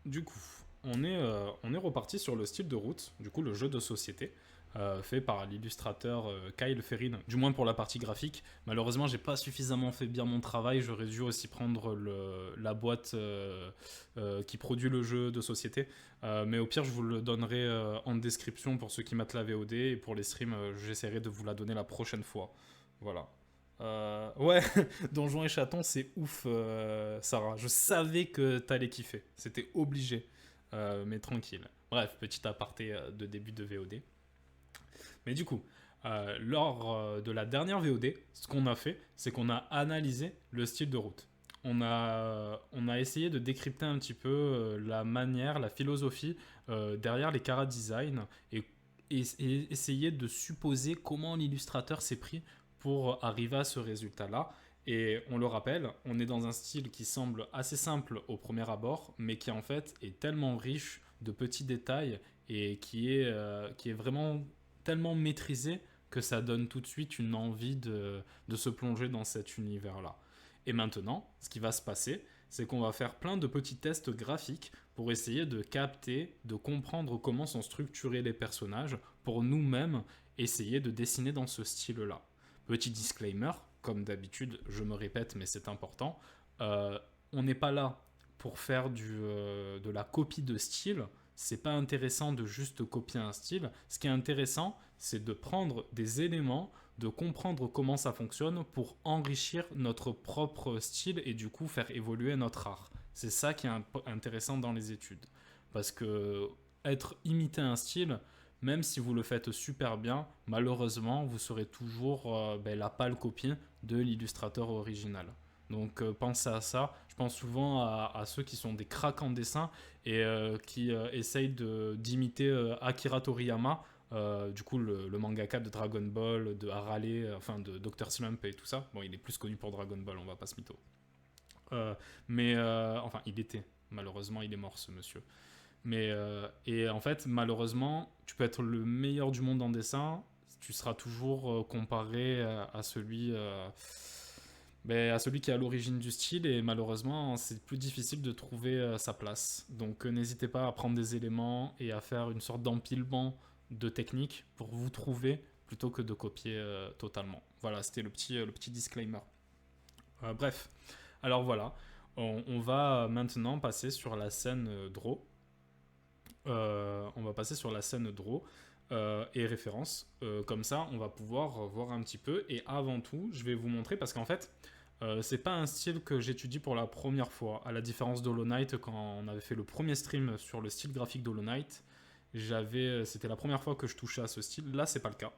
Du coup, on est reparti sur le style de route, du coup le jeu de société, fait par l'illustrateur Kyle Ferrin, du moins pour la partie graphique. Malheureusement, j'ai pas suffisamment fait bien mon travail, j'aurais dû aussi prendre la boîte qui produit le jeu de société. Mais au pire, je vous le donnerai en description pour ceux qui matent la VOD, et pour les streams, j'essaierai de vous la donner la prochaine fois. Voilà. Ouais, Donjons et Chatons, c'est ouf, Sarah. Je savais que t'allais kiffer. C'était obligé. Mais tranquille. Bref, petit aparté de début de VOD. Mais du coup, lors de la dernière VOD, ce qu'on a fait, c'est qu'on a analysé le style de route. On a essayé de décrypter un petit peu la manière, la philosophie derrière les Cara Design et essayer de supposer comment l'illustrateur s'est pris pour arriver à ce résultat-là. Et on le rappelle, on est dans un style qui semble assez simple au premier abord, mais qui en fait est tellement riche de petits détails et qui est vraiment tellement maîtrisé que ça donne tout de suite une envie de se plonger dans cet univers-là. Et maintenant, ce qui va se passer, c'est qu'on va faire plein de petits tests graphiques pour essayer de capter, de comprendre comment sont structurés les personnages, pour nous-mêmes essayer de dessiner dans ce style-là. Petit disclaimer, comme d'habitude, je me répète, mais c'est important, on n'est pas là pour faire de la copie de style. C'est pas intéressant de juste copier un style. Ce qui est intéressant, c'est de prendre des éléments, de comprendre comment ça fonctionne pour enrichir notre propre style et du coup faire évoluer notre art. C'est ça qui est intéressant dans les études. Parce que être imiter un style, même si vous le faites super bien, malheureusement, vous serez toujours la pâle copie de l'illustrateur original. Donc pensez à ça. Je pense souvent à ceux qui sont des cracks en dessin et qui essayent d'imiter Akira Toriyama, du coup le mangaka de Dragon Ball, de Harale, enfin de Dr. Slump et tout ça. Bon, il est plus connu pour Dragon Ball, on va pas se mytho. Mais enfin, il était. Malheureusement, il est mort ce monsieur. Et en fait, malheureusement, tu peux être le meilleur du monde en dessin, tu seras toujours comparé à celui qui est à l'origine du style, et malheureusement, c'est plus difficile de trouver sa place. Donc n'hésitez pas à prendre des éléments et à faire une sorte d'empilement de techniques pour vous trouver plutôt que de copier totalement. Voilà, c'était le petit disclaimer. Bref, alors voilà, on va maintenant passer sur la scène draw. On va passer sur la scène draw et référence. Comme ça, on va pouvoir voir un petit peu. Et avant tout, je vais vous montrer parce qu'en fait, c'est pas un style que j'étudie pour la première fois. À la différence d'Hollow Knight, quand on avait fait le premier stream sur le style graphique d'Hollow Knight, c'était la première fois que je touchais à ce style. Là, c'est pas le cas.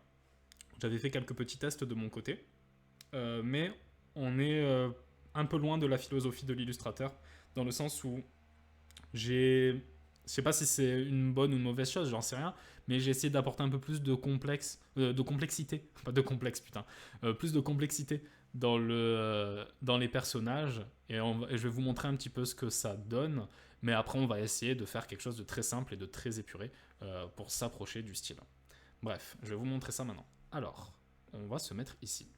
J'avais fait quelques petits tests de mon côté, mais on est un peu loin de la philosophie de l'illustrateur, dans le sens où j'ai. Je sais pas si c'est une bonne ou une mauvaise chose, j'en sais rien, mais j'ai essayé d'apporter un peu plus de complexité, pas de complexe, putain, plus de complexité dans les personnages, et je vais vous montrer un petit peu ce que ça donne, mais après on va essayer de faire quelque chose de très simple et de très épuré pour s'approcher du style. Bref, je vais vous montrer ça maintenant. Alors, on va se mettre ici.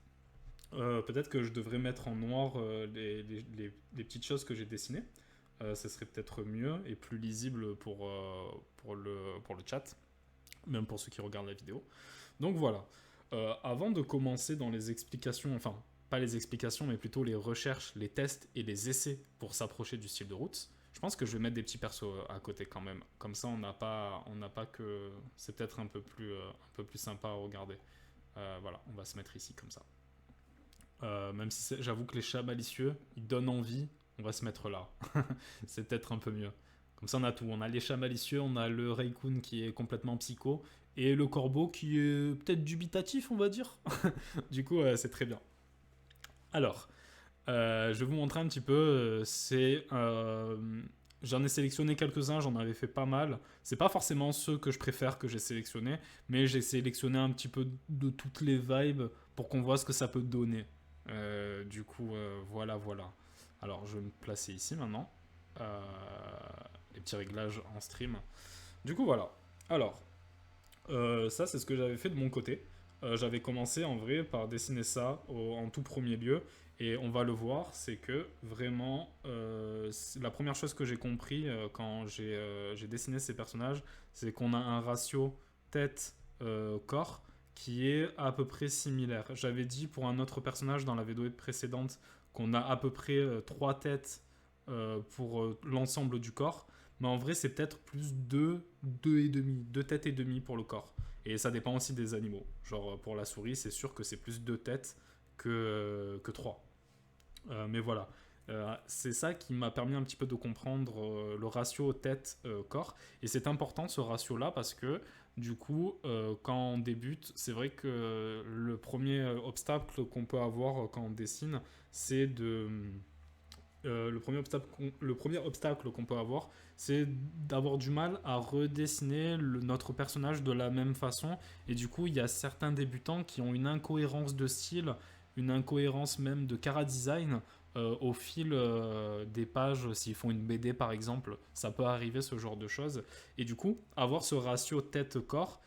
Peut-être que je devrais mettre en noir les petites choses que j'ai dessinées. Ce serait peut-être mieux et plus lisible pour le chat, même pour ceux qui regardent la vidéo. Donc voilà. Avant de commencer dans les explications, enfin, pas les explications, mais plutôt les recherches, les tests et les essais pour s'approcher du style de route, je pense que je vais mettre des petits persos à côté quand même. Comme ça, on n'a pas que. C'est peut-être un peu plus sympa à regarder. Voilà, on va se mettre ici comme ça. Même si j'avoue que les chats malicieux, ils donnent envie, on va se mettre là. C'est peut-être un peu mieux. Comme ça, on a tout. On a les chats malicieux, on a le Raikun qui est complètement psycho, et le corbeau qui est peut-être dubitatif, on va dire. Du coup, c'est très bien. Alors, je vais vous montrer un petit peu. J'en ai sélectionné quelques-uns, j'en avais fait pas mal. C'est pas forcément ceux que je préfère que j'ai sélectionnés, mais j'ai sélectionné un petit peu de toutes les vibes pour qu'on voit ce que ça peut donner. Du coup, voilà, voilà. Alors, je vais me placer ici maintenant. Euh, les petits réglages en stream. Du coup, voilà. Alors, ça, c'est ce que j'avais fait de mon côté. J'avais commencé en vrai par dessiner ça en tout premier lieu. Et on va le voir, c'est que vraiment, la première chose que j'ai compris quand j'ai dessiné ces personnages, c'est qu'on a un ratio tête-corps qui est à peu près similaire. J'avais dit pour un autre personnage dans la vidéo précédente qu'on a à peu près 3 têtes pour l'ensemble du corps. Mais en vrai, c'est peut-être plus deux et demi, 2 têtes et demie pour le corps. Et ça dépend aussi des animaux. Genre pour la souris, c'est sûr que c'est plus 2 têtes que 3. Mais voilà. C'est ça qui m'a permis un petit peu de comprendre le ratio tête-corps. Et c'est important ce ratio-là parce que du coup, quand on débute, c'est vrai que le premier obstacle qu'on peut avoir quand on dessine, c'est de le premier obstacle qu'on peut avoir, c'est d'avoir du mal à redessiner notre personnage de la même façon. Et du coup, il y a certains débutants qui ont une incohérence de style, une incohérence même de chara-design au fil des pages. S'ils font une BD par exemple, ça peut arriver ce genre de choses. Et du coup, avoir ce ratio tête-corps,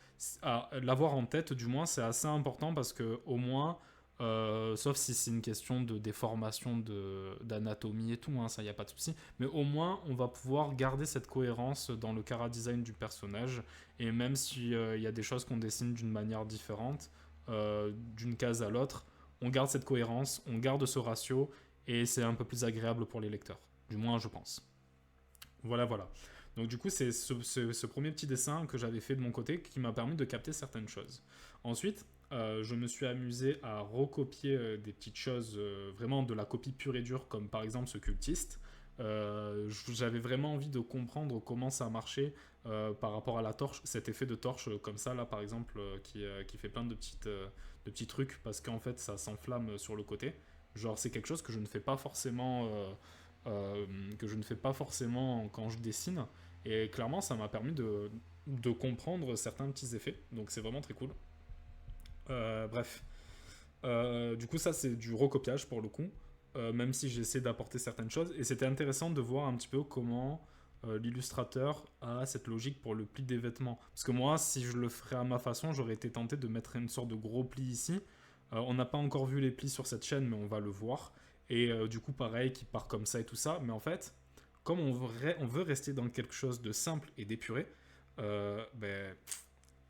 l'avoir en tête du moins, c'est assez important parce que au moins sauf si c'est une question de déformation d'anatomie et tout, hein, ça y a pas de souci. Mais au moins, on va pouvoir garder cette cohérence dans le chara-design du personnage. Et même s'il y a des choses qu'on dessine d'une manière différente, d'une case à l'autre, on garde cette cohérence, on garde ce ratio, et c'est un peu plus agréable pour les lecteurs. Du moins, je pense. Voilà, voilà. Donc du coup, c'est ce premier petit dessin que j'avais fait de mon côté qui m'a permis de capter certaines choses. Ensuite, je me suis amusé à recopier des petites choses, vraiment de la copie pure et dure, comme par exemple ce cultiste. J'avais vraiment envie de comprendre comment ça marchait par rapport à la torche, cet effet de torche comme ça, là par exemple, qui fait plein de petits trucs, parce qu'en fait ça s'enflamme sur le côté. Genre c'est quelque chose que je ne fais pas forcément quand je dessine. Et clairement, ça m'a permis de comprendre certains petits effets. Donc c'est vraiment très cool. Bref. Du coup, ça, c'est du recopiage pour le coup. Même si j'essaie d'apporter certaines choses. Et c'était intéressant de voir un petit peu comment l'illustrateur a cette logique pour le pli des vêtements. Parce que moi, si je le ferais à ma façon, j'aurais été tenté de mettre une sorte de gros pli ici. On n'a pas encore vu les plis sur cette chaîne, mais on va le voir. Et du coup, pareil, qui part comme ça et tout ça. Mais en fait, comme on veut rester dans quelque chose de simple et d'épuré, ben,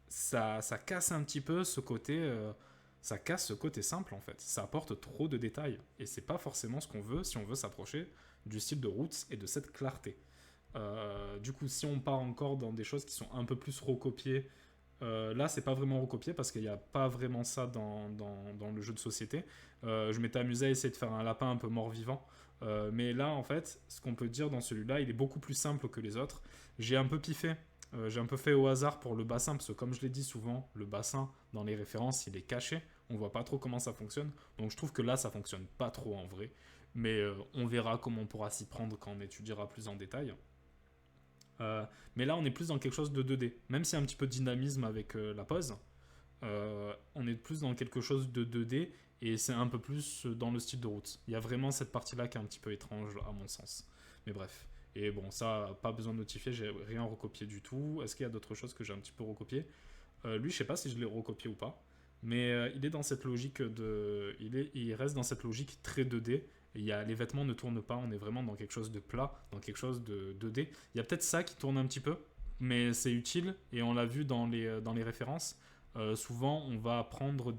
ça casse un petit peu ce côté. Ça casse ce côté simple en fait. Ça apporte trop de détails. Et c'est pas forcément ce qu'on veut si on veut s'approcher du style de Roots et de cette clarté. Du coup, si on part encore dans des choses qui sont un peu plus recopiées, là, c'est pas vraiment recopié parce qu'il n'y a pas vraiment ça dans le jeu de société. Je m'étais amusé à essayer de faire un lapin un peu mort-vivant. Mais là, en fait, ce qu'on peut dire dans celui-là, il est beaucoup plus simple que les autres. J'ai un peu piffé. J'ai un peu fait au hasard pour le bassin, parce que comme je l'ai dit souvent, le bassin, dans les références, il est caché. On voit pas trop comment ça fonctionne. Donc je trouve que là, ça fonctionne pas trop en vrai. Mais on verra comment on pourra s'y prendre quand on étudiera plus en détail. Mais là, on est plus dans quelque chose de 2D. Même s'il y a un petit peu de dynamisme avec la pose, on est plus dans quelque chose de 2D et c'est un peu plus dans le style de Roots. Il y a vraiment cette partie-là qui est un petit peu étrange à mon sens. Mais bref. Et bon, ça, pas besoin de notifier, j'ai rien recopié du tout. Est-ce qu'il y a d'autres choses que j'ai un petit peu recopié? Lui, je sais pas si je l'ai recopié ou pas. Mais il est dans cette logique de. Il reste dans cette logique très 2D. Les vêtements ne tournent pas, on est vraiment dans quelque chose de plat, dans quelque chose de 2D. Il y a peut-être ça qui tourne un petit peu, mais c'est utile et on l'a vu dans les références. Souvent, on va prendre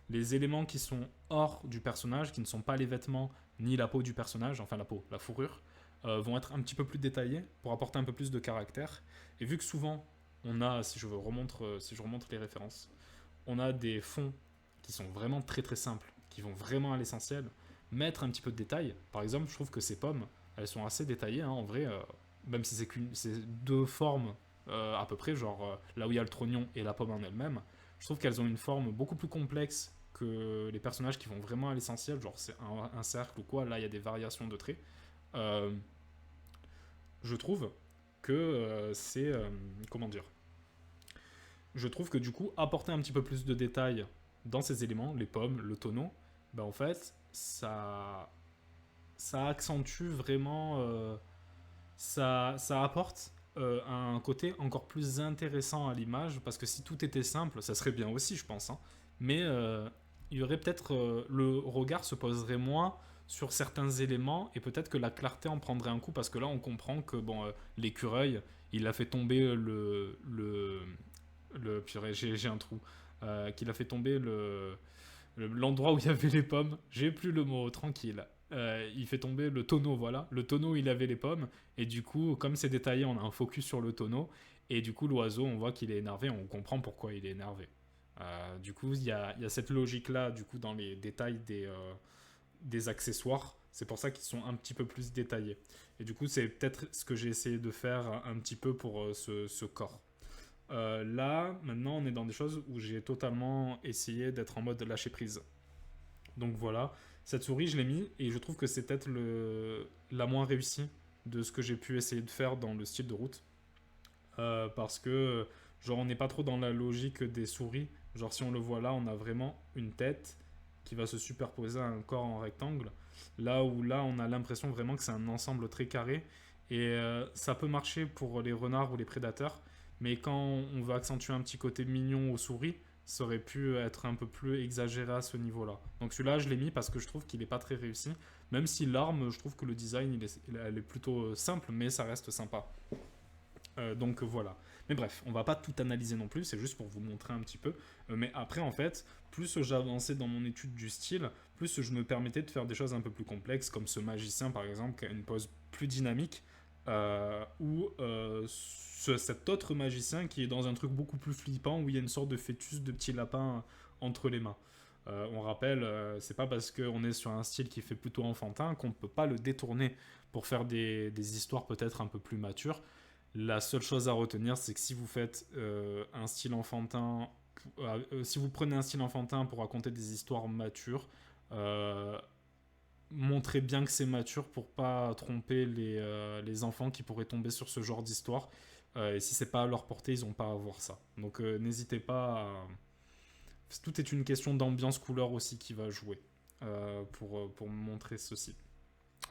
les éléments qui sont hors du personnage, qui ne sont pas les vêtements ni la peau du personnage, enfin la peau, la fourrure, vont être un petit peu plus détaillés pour apporter un peu plus de caractère. Et vu que souvent, on a, si je remonte les références, on a des fonds qui sont vraiment très très simples, qui vont vraiment à l'essentiel, mettre un petit peu de détail. Par exemple, je trouve que ces pommes, elles sont assez détaillées, hein, en vrai, même si c'est deux formes à peu près, genre là où il y a le trognon et la pomme en elle-même, je trouve qu'elles ont une forme beaucoup plus complexe que les personnages qui vont vraiment à l'essentiel, genre c'est un cercle ou quoi, là il y a des variations de traits. Euh, je trouve que c'est... comment dire? Je trouve que du coup, apporter un petit peu plus de détails dans ces éléments, les pommes, le tonneau, ben en fait, ça accentue vraiment, ça apporte un côté encore plus intéressant à l'image, parce que si tout était simple, ça serait bien aussi, je pense, hein. Mais il y aurait peut-être le regard se poserait moins sur certains éléments et peut-être que la clarté en prendrait un coup parce que là on comprend que bon l'écureuil il a fait tomber purée, j'ai un trou qu'il a fait tomber l'endroit où il y avait les pommes, j'ai plus le mot, tranquille. Il fait tomber le tonneau, voilà. Le tonneau, il avait les pommes. Et du coup, comme c'est détaillé, on a un focus sur le tonneau. Et du coup, l'oiseau, on voit qu'il est énervé. On comprend pourquoi il est énervé. Du coup, il y a cette logique-là, du coup, dans les détails des accessoires. C'est pour ça qu'ils sont un petit peu plus détaillés. Et du coup, c'est peut-être ce que j'ai essayé de faire un petit peu pour ce corps. Là, maintenant, on est dans des choses où j'ai totalement essayé d'être en mode lâcher prise. Donc voilà, cette souris, je l'ai mis et je trouve que c'est peut-être la moins réussie de ce que j'ai pu essayer de faire dans le style de route. Parce que, genre, on n'est pas trop dans la logique des souris. Genre, si on le voit là, on a vraiment une tête qui va se superposer à un corps en rectangle. Là où là, on a l'impression vraiment que c'est un ensemble très carré. Et ça peut marcher pour les renards ou les prédateurs. Mais quand on veut accentuer un petit côté mignon aux souris, ça aurait pu être un peu plus exagéré à ce niveau-là. Donc celui-là, je l'ai mis parce que je trouve qu'il n'est pas très réussi. Même si l'arme, je trouve que le design, elle est plutôt simple, mais ça reste sympa. Donc voilà. Mais bref, on va pas tout analyser non plus, c'est juste pour vous montrer un petit peu. Mais après, en fait, plus j'avançais dans mon étude du style, plus je me permettais de faire des choses un peu plus complexes, comme ce magicien par exemple, qui a une pose plus dynamique, ou cet autre magicien qui est dans un truc beaucoup plus flippant, où il y a une sorte de fœtus de petit lapin entre les mains. On rappelle, c'est pas parce qu'on est sur un style qui fait plutôt enfantin qu'on ne peut pas le détourner pour faire des histoires peut-être un peu plus matures. La seule chose à retenir, c'est que si vous faites un style enfantin, si vous prenez un style enfantin pour raconter des histoires matures, euh, montrez bien que c'est mature pour pas tromper les enfants qui pourraient tomber sur ce genre d'histoire. Et si c'est pas à leur portée, ils n'ont pas à voir ça. Donc n'hésitez pas à... Tout est une question d'ambiance couleur aussi qui va jouer pour montrer ceci.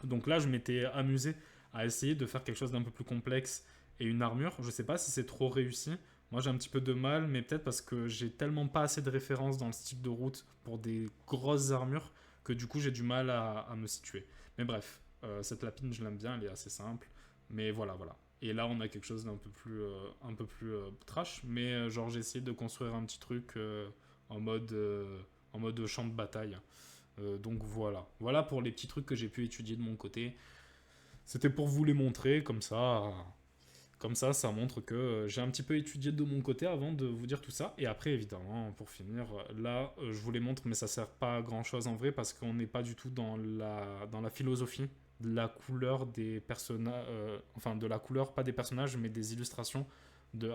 Donc là, je m'étais amusé à essayer de faire quelque chose d'un peu plus complexe et une armure. Je sais pas si c'est trop réussi. Moi, j'ai un petit peu de mal, mais peut-être parce que j'ai tellement pas assez de références dans le style de route pour des grosses armures que du coup, j'ai du mal à me situer. Mais bref, cette lapine, je l'aime bien, elle est assez simple. Mais voilà, voilà. Et là, on a quelque chose d'un peu plus, trash. Mais genre, j'ai essayé de construire un petit truc en mode, en mode champ de bataille. Donc voilà. Voilà pour les petits trucs que j'ai pu étudier de mon côté. C'était pour vous les montrer, comme ça, ça montre que j'ai un petit peu étudié de mon côté avant de vous dire tout ça. Et après, évidemment, pour finir, là, je vous les montre, mais ça sert pas à grand chose en vrai parce qu'on n'est pas du tout dans la philosophie de la couleur des personnages, enfin de la couleur, pas des personnages, mais des illustrations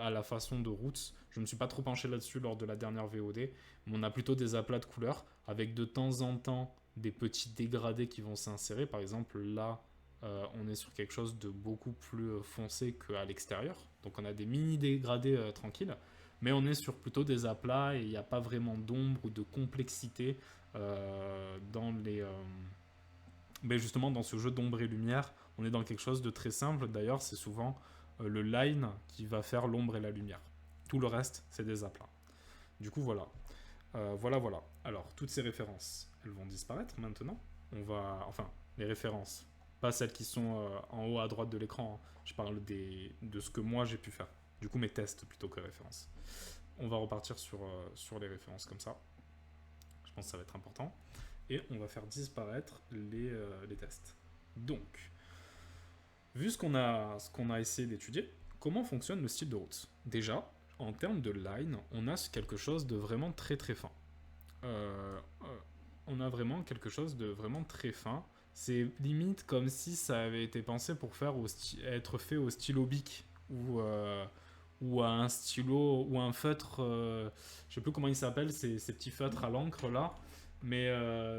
à la façon de Roots. Je me suis pas trop penché là-dessus lors de la dernière VOD, mais on a plutôt des aplats de couleurs avec de temps en temps des petits dégradés qui vont s'insérer. Par exemple, là, on est sur quelque chose de beaucoup plus foncé qu'à l'extérieur. Donc on a des mini dégradés tranquilles, mais on est sur plutôt des aplats et il n'y a pas vraiment d'ombre ou de complexité dans mais justement dans ce jeu d'ombre et lumière. On est dans quelque chose de très simple. D'ailleurs, c'est souvent le line qui va faire l'ombre et la lumière. Tout le reste, c'est des aplats. Du coup, voilà. Voilà. Alors, toutes ces références, elles vont disparaître maintenant. Enfin, les références, pas celles qui sont en haut à droite de l'écran, hein. Je parle de ce que moi j'ai pu faire. Du coup, mes tests plutôt que références. On va repartir sur les références comme ça. Je pense que ça va être important. Et on va faire disparaître les tests. Donc, vu ce qu'on a essayé d'étudier, comment fonctionne le style de route? Déjà, en termes de line, on a quelque chose de vraiment très très fin. On a vraiment quelque chose de vraiment très fin. C'est limite comme si ça avait été pensé pour être fait au stylo bic ou à un stylo ou un feutre. Je sais plus comment il s'appelle, ces petits feutres à l'encre là. Mais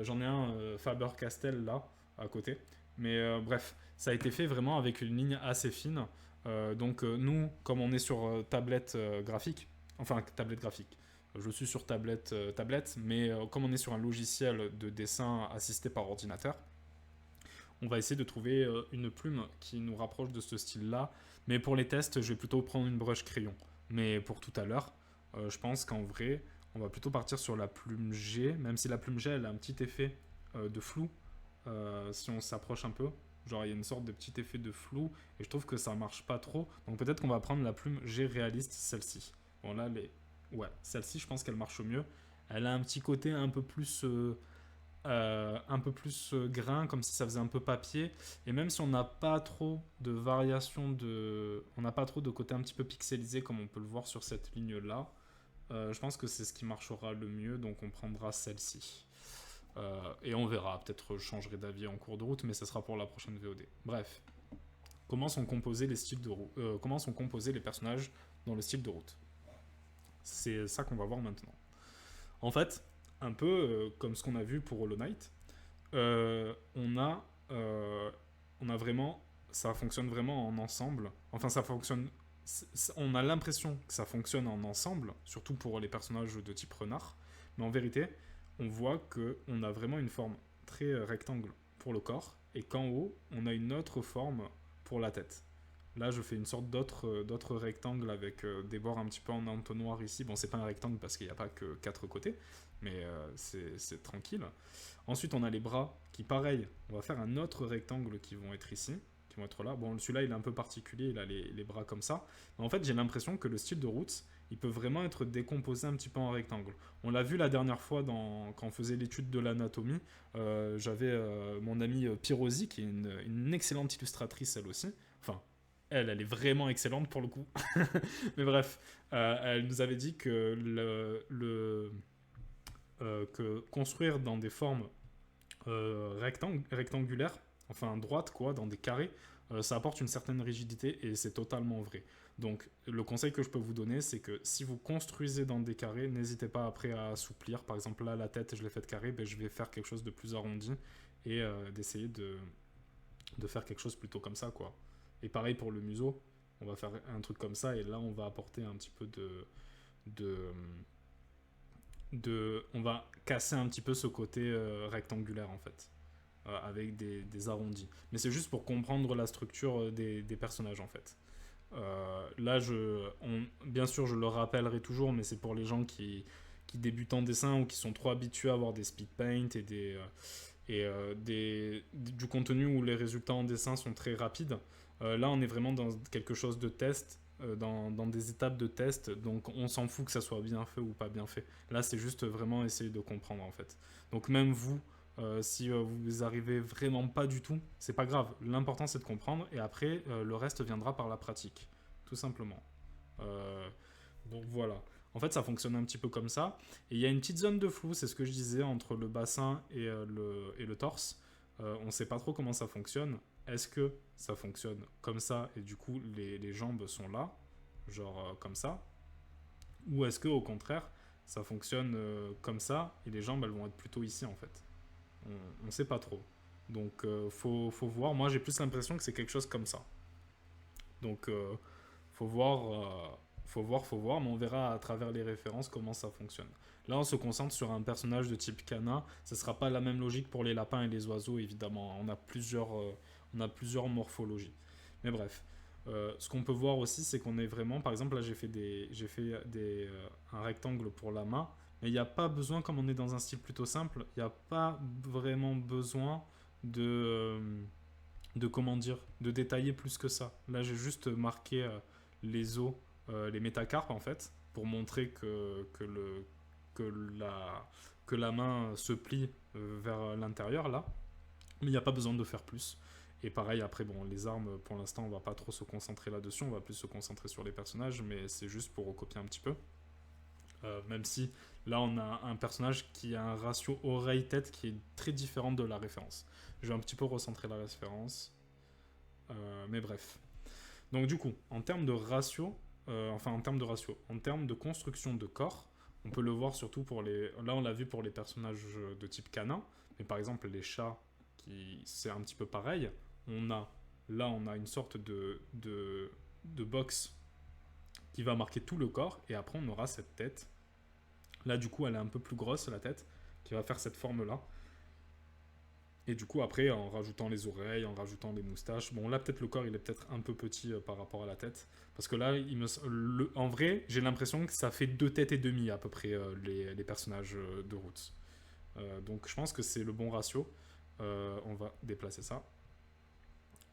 j'en ai un Faber-Castell là à côté. Mais bref, ça a été fait vraiment avec une ligne assez fine. Donc nous, comme on est sur tablette graphique, enfin tablette graphique, je suis sur tablette, mais comme on est sur un logiciel de dessin assisté par ordinateur, on va essayer de trouver une plume qui nous rapproche de ce style-là. Mais pour les tests, je vais plutôt prendre une brush crayon. Mais pour tout à l'heure, je pense qu'en vrai, on va plutôt partir sur la plume G, même si la plume G, elle a un petit effet de flou, si on s'approche un peu. Genre, il y a une sorte de petit effet de flou, et je trouve que ça marche pas trop. Donc peut-être qu'on va prendre la plume G réaliste, celle-ci. Bon, là, ouais, celle-ci, je pense qu'elle marche au mieux. Elle a un petit côté un peu plus grain, comme si ça faisait un peu papier. Et même si on n'a pas trop de variation on n'a pas trop de côté un petit peu pixelisé, comme on peut le voir sur cette ligne-là, je pense que c'est ce qui marchera le mieux, donc on prendra celle-ci. Et on verra, peut-être je changerai d'avis en cours de route, mais ça sera pour la prochaine VOD. Bref, comment sont composés les styles de route, comment sont composés les personnages dans le style de route. C'est ça qu'on va voir maintenant. En fait, un peu comme ce qu'on a vu pour Hollow Knight, on a vraiment, ça fonctionne vraiment en ensemble. Enfin, ça fonctionne. On a l'impression que ça fonctionne en ensemble, surtout pour les personnages de type renard. Mais en vérité, on voit que on a vraiment une forme très rectangle pour le corps, et qu'en haut, on a une autre forme pour la tête. Là, je fais une sorte d'autre rectangle avec des bords un petit peu en entonnoir ici. Bon, c'est pas un rectangle parce qu'il n'y a pas que 4 côtés, mais c'est tranquille. Ensuite, on a les bras qui, pareil, on va faire un autre rectangle qui vont être ici, qui vont être là. Bon, celui-là, il est un peu particulier, il a les bras comme ça. Mais en fait, j'ai l'impression que le style de Roots, il peut vraiment être décomposé un petit peu en rectangle. On l'a vu la dernière fois quand on faisait l'étude de l'anatomie. J'avais mon amie Pirosi, qui est une excellente illustratrice, elle aussi. Enfin, elle est vraiment excellente pour le coup. Mais bref, elle nous avait dit que, que construire dans des formes rectangulaires, enfin droites quoi, dans des carrés, ça apporte une certaine rigidité et c'est totalement vrai. Donc le conseil que je peux vous donner, c'est que si vous construisez dans des carrés, n'hésitez pas après à assouplir. Par exemple là, la tête, je l'ai faite carré, ben, je vais faire quelque chose de plus arrondi et d'essayer de faire quelque chose plutôt comme ça quoi. Et pareil pour le museau, on va faire un truc comme ça et là on va apporter un petit peu on va casser un petit peu ce côté rectangulaire en fait, avec des arrondis. Mais c'est juste pour comprendre la structure des personnages en fait. Là, bien sûr, je le rappellerai toujours, mais c'est pour les gens qui débutent en dessin ou qui sont trop habitués à avoir des speed paint et du contenu où les résultats en dessin sont très rapides. Là, on est vraiment dans quelque chose de test, dans des étapes de test, donc on s'en fout que ça soit bien fait ou pas bien fait. Là, c'est juste vraiment essayer de comprendre en fait. Donc même vous, si vous arrivez vraiment pas du tout, c'est pas grave. L'important c'est de comprendre et après le reste viendra par la pratique, tout simplement. Donc voilà. En fait, ça fonctionne un petit peu comme ça. Et il y a une petite zone de flou, c'est ce que je disais, entre le bassin et le torse. On ne sait pas trop comment ça fonctionne. Est-ce que ça fonctionne comme ça et du coup les jambes sont là, genre comme ça? Ou est-ce que au contraire, ça fonctionne comme ça et les jambes elles vont être plutôt ici en fait? On ne sait pas trop. Donc faut voir. Moi j'ai plus l'impression que c'est quelque chose comme ça. Donc faut voir, faut voir, mais on verra à travers les références comment ça fonctionne. Là, on se concentre sur un personnage de type canin. Ce ne sera pas la même logique pour les lapins et les oiseaux, évidemment. On a plusieurs morphologies. Mais bref, ce qu'on peut voir aussi, c'est qu'on est vraiment, par exemple, là, un rectangle pour la main, mais il n'y a pas besoin, comme on est dans un style plutôt simple, il n'y a pas vraiment besoin de comment dire, de détailler plus que ça. Là, j'ai juste marqué les os, les métacarpes en fait, pour montrer que la main se plie vers l'intérieur là. Mais il n'y a pas besoin de faire plus. Et pareil, après, bon, les armes, pour l'instant, on va pas trop se concentrer là-dessus, on va plus se concentrer sur les personnages, mais c'est juste pour recopier un petit peu. Même si là, on a un personnage qui a un ratio oreille-tête qui est très différent de la référence. Je vais un petit peu recentrer la référence. Mais bref. Donc du coup, en termes de ratio, en termes de construction de corps, on peut le voir surtout pour les... Là, on l'a vu pour les personnages de type canin, mais par exemple, les chats, c'est un petit peu pareil. Là, on a une sorte de box qui va marquer tout le corps, et après, on aura cette tête. Là, du coup, elle est un peu plus grosse, la tête, qui va faire cette forme-là. Et du coup, après, en rajoutant les oreilles, en rajoutant les moustaches. Bon, là, peut-être le corps, il est peut-être un peu petit par rapport à la tête. Parce que là, en vrai, j'ai l'impression que ça fait 2 têtes et demie à peu près les personnages de Roots. Donc, je pense que c'est le bon ratio. On va déplacer ça.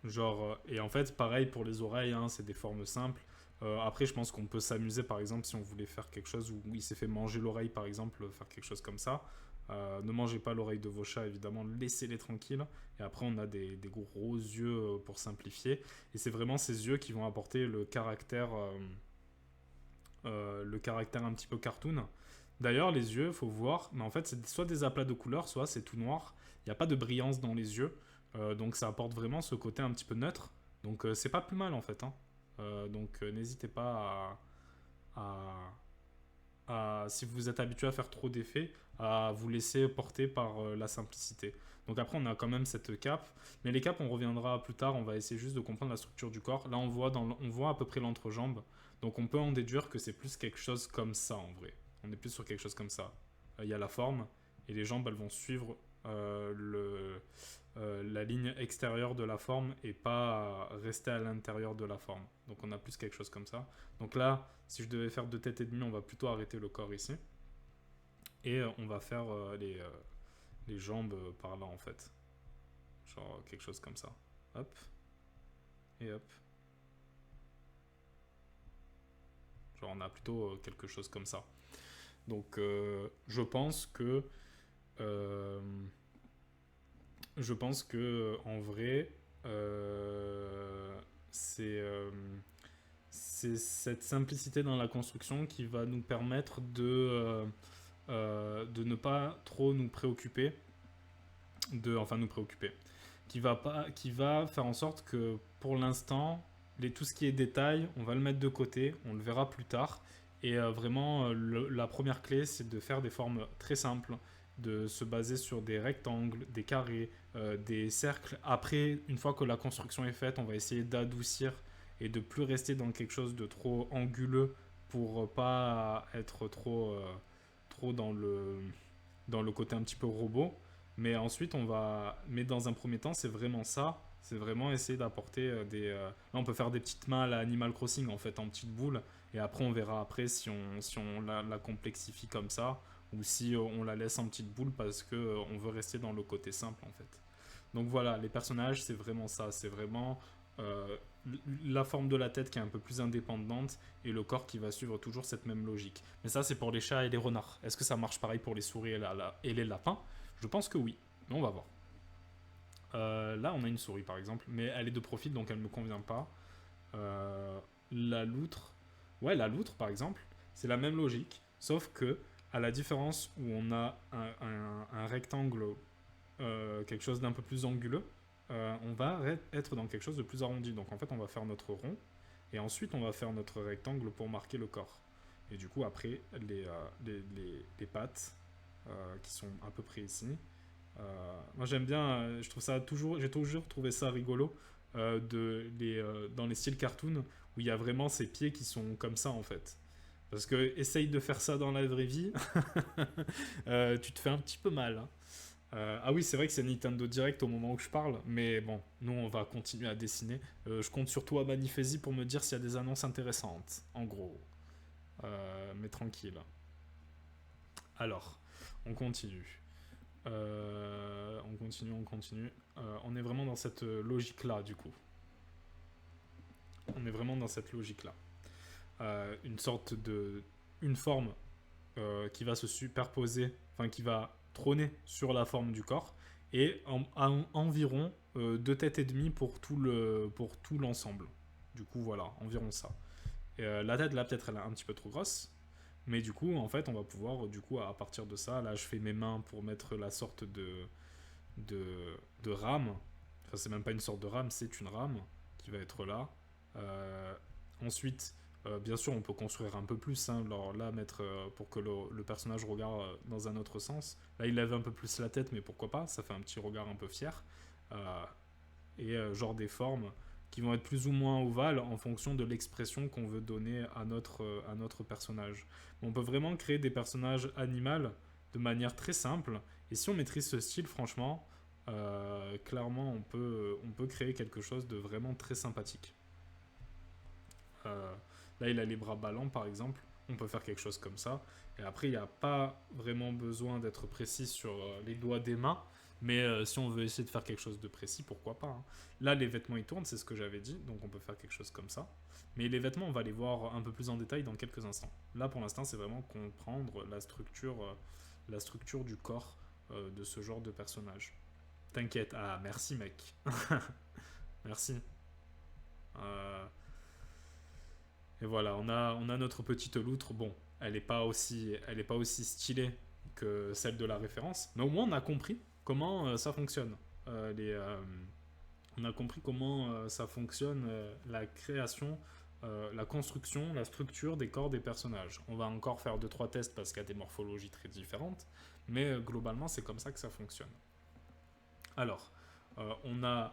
Genre, et en fait, pareil pour les oreilles, hein, c'est des formes simples. Après, je pense qu'on peut s'amuser, par exemple, si on voulait faire quelque chose où il s'est fait manger l'oreille, par exemple, faire quelque chose comme ça. Ne mangez pas l'oreille de vos chats, évidemment, laissez-les tranquilles. Et après, on a des gros yeux pour simplifier. Et c'est vraiment ces yeux qui vont apporter le caractère un petit peu cartoon. D'ailleurs, les yeux, faut voir, mais en fait, c'est soit des aplats de couleurs, soit c'est tout noir. Il n'y a pas de brillance dans les yeux. Donc ça apporte vraiment ce côté un petit peu neutre. Donc c'est pas plus mal en fait, hein. Donc n'hésitez pas si vous êtes habitué à faire trop d'effets, à vous laisser porter par la simplicité. Donc après on a quand même cette cape, mais les capes on reviendra plus tard, on va essayer juste de comprendre la structure du corps. Là on voit à peu près l'entrejambe, donc on peut en déduire que c'est plus quelque chose comme ça en vrai. On est plus sur quelque chose comme ça. Il y a la forme, et les jambes elles vont suivre la ligne extérieure de la forme et pas rester à l'intérieur de la forme. Donc on a plus quelque chose comme ça. Donc là, si je devais faire 2 têtes et demie, on va plutôt arrêter le corps ici. Et on va faire les jambes par là en fait. Genre quelque chose comme ça. Hop. Et hop. Genre on a plutôt quelque chose comme ça. Donc euh, je pense que en vrai, c'est c'est cette simplicité dans la construction qui va nous permettre de ne pas trop nous préoccuper, enfin nous préoccuper, qui va faire en sorte que pour l'instant, tout ce qui est détail, on va le mettre de côté, on le verra plus tard. Et vraiment, la première clé, c'est de faire des formes très simples, de se baser sur des rectangles, des carrés, des cercles. Après, une fois que la construction est faite, on va essayer d'adoucir et de plus rester dans quelque chose de trop anguleux pour pas être trop dans le côté un petit peu robot. Mais ensuite, mais dans un premier temps, c'est vraiment ça. C'est vraiment essayer d'apporter Là, on peut faire des petites mains à la Animal Crossing, en fait, en petites boules. Et après, on verra après si on la complexifie comme ça ou si on la laisse en petites boules parce que on veut rester dans le côté simple, en fait. Donc voilà, les personnages, c'est vraiment ça. C'est vraiment euh, la forme de la tête qui est un peu plus indépendante et le corps qui va suivre toujours cette même logique. Mais ça, c'est pour les chats et les renards. Est-ce que ça marche pareil pour les souris et les lapins? Je pense que oui. Mais on va voir. Là, on a une souris par exemple, mais elle est de profil donc elle ne me convient pas. La loutre, ouais, la loutre par exemple, c'est la même logique, sauf que à la différence où on a un rectangle, quelque chose d'un peu plus anguleux, on va être dans quelque chose de plus arrondi. Donc en fait, on va faire notre rond et ensuite on va faire notre rectangle pour marquer le corps. Et du coup, après, les pattes qui sont à peu près ici. Moi j'aime bien, j'ai toujours trouvé ça rigolo dans les styles cartoon où il y a vraiment ces pieds qui sont comme ça en fait. Parce que essaye de faire ça dans la vraie vie, tu te fais un petit peu mal, hein. Ah oui, c'est vrai que c'est Nintendo Direct au moment où je parle, mais bon, nous on va continuer à dessiner. Je compte surtout à Manifesi pour me dire s'il y a des annonces intéressantes, en gros. Mais tranquille. Alors, on continue. On continue. On est vraiment dans cette logique-là, du coup. On est vraiment dans cette logique-là. Une sorte de... Une forme qui va se superposer, enfin qui va trôner sur la forme du corps, et environ 2 têtes et demie pour tout l'ensemble. Du coup, voilà, environ ça. Et, la tête, là, peut-être, elle est un petit peu trop grosse. Mais du coup, en fait, on va pouvoir, du coup, à partir de ça, là, je fais mes mains pour mettre la sorte de, de rame. Enfin, c'est même pas une sorte de rame, c'est une rame qui va être là. Ensuite, bien sûr, on peut construire un peu plus. Hein, alors là, mettre pour que le personnage regarde dans un autre sens. Là, il lève un peu plus la tête, mais pourquoi pas? Ça fait un petit regard un peu fier. Et genre des formes qui vont être plus ou moins ovales en fonction de l'expression qu'on veut donner à notre personnage. On peut vraiment créer des personnages animaux de manière très simple. Et si on maîtrise ce style, franchement, clairement on peut créer quelque chose de vraiment très sympathique. Euh, Là, il a les bras ballants, par exemple. On peut faire quelque chose comme ça. Et après, il n'y a pas vraiment besoin d'être précis sur les doigts des mains. Mais si on veut essayer de faire quelque chose de précis, pourquoi pas, hein. Là, les vêtements, ils tournent, c'est ce que j'avais dit. Donc, on peut faire quelque chose comme ça. Mais les vêtements, on va les voir un peu plus en détail dans quelques instants. Là, pour l'instant, c'est vraiment comprendre la structure du corps de ce genre de personnage. T'inquiète. Ah, merci, mec. Merci. Euh, Et voilà, on a notre petite loutre. Bon, elle est pas aussi stylée que celle de la référence, mais au moins on a compris comment ça fonctionne. On a compris comment ça fonctionne, la création, la construction, la structure des corps des personnages. On va encore faire deux trois tests parce qu'il y a des morphologies très différentes, mais globalement c'est comme ça que ça fonctionne. Alors, on a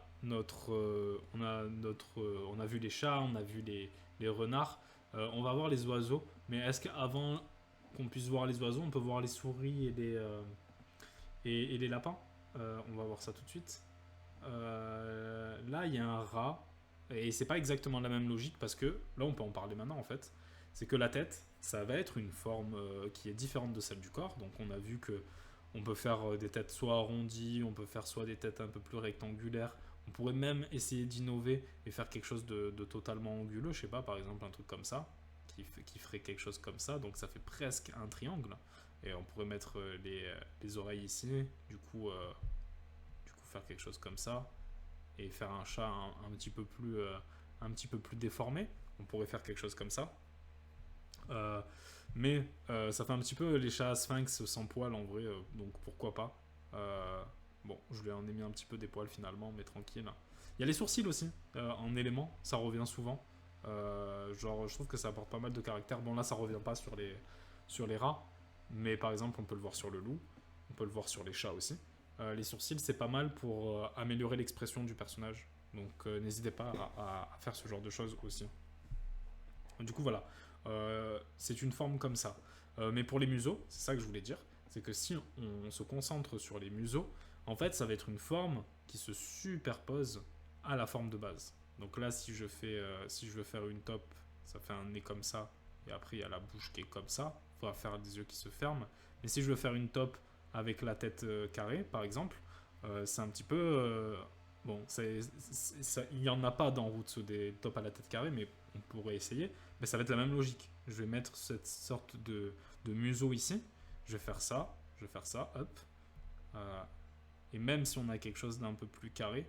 vu les chats, on a vu les renards. On va voir les oiseaux. Mais est-ce qu'avant qu'on puisse voir les oiseaux, on peut voir les souris et les lapins? On va voir ça tout de suite. Là, il y a un rat. Et c'est pas exactement la même logique parce que là, on peut en parler maintenant en fait. C'est que la tête, ça va être une forme qui est différente de celle du corps. Donc, on a vu que on peut faire des têtes soit arrondies, on peut faire soit des têtes un peu plus rectangulaires. On pourrait même essayer d'innover et faire quelque chose de totalement anguleux. Je sais pas, par exemple, un truc comme ça, qui ferait quelque chose comme ça. Donc ça fait presque un triangle. Et on pourrait mettre les oreilles ici. Du coup, faire quelque chose comme ça. Et faire un chat un petit peu plus déformé. On pourrait faire quelque chose comme ça. Euh, mais ça fait un petit peu les chats sphinx sans poils en vrai, donc pourquoi pas. Euh, bon, je lui en ai mis un petit peu des poils finalement, mais tranquille. Il y a les sourcils aussi, en élément, ça revient souvent. Genre, je trouve que ça apporte pas mal de caractère. Bon, là, ça revient pas sur les rats, mais par exemple, on peut le voir sur le loup, on peut le voir sur les chats aussi. Les sourcils, c'est pas mal pour améliorer l'expression du personnage. Donc, n'hésitez pas à faire ce genre de choses aussi. Du coup, voilà. C'est une forme comme ça. Mais pour les museaux, c'est ça que je voulais dire, c'est que si on se concentre sur les museaux, en fait, ça va être une forme qui se superpose à la forme de base. Donc là, si je veux faire une top, ça fait un nez comme ça, et après il y a la bouche qui est comme ça. Il va faire des yeux qui se ferment. Mais si je veux faire une top avec la tête carrée, par exemple, c'est un petit peu bon, il n'y en a pas dans Roots des tops à la tête carrée, mais on pourrait essayer. Mais ça va être la même logique. Je vais mettre cette sorte de museau ici. Je vais faire ça, hop. Euh, et même si on a quelque chose d'un peu plus carré,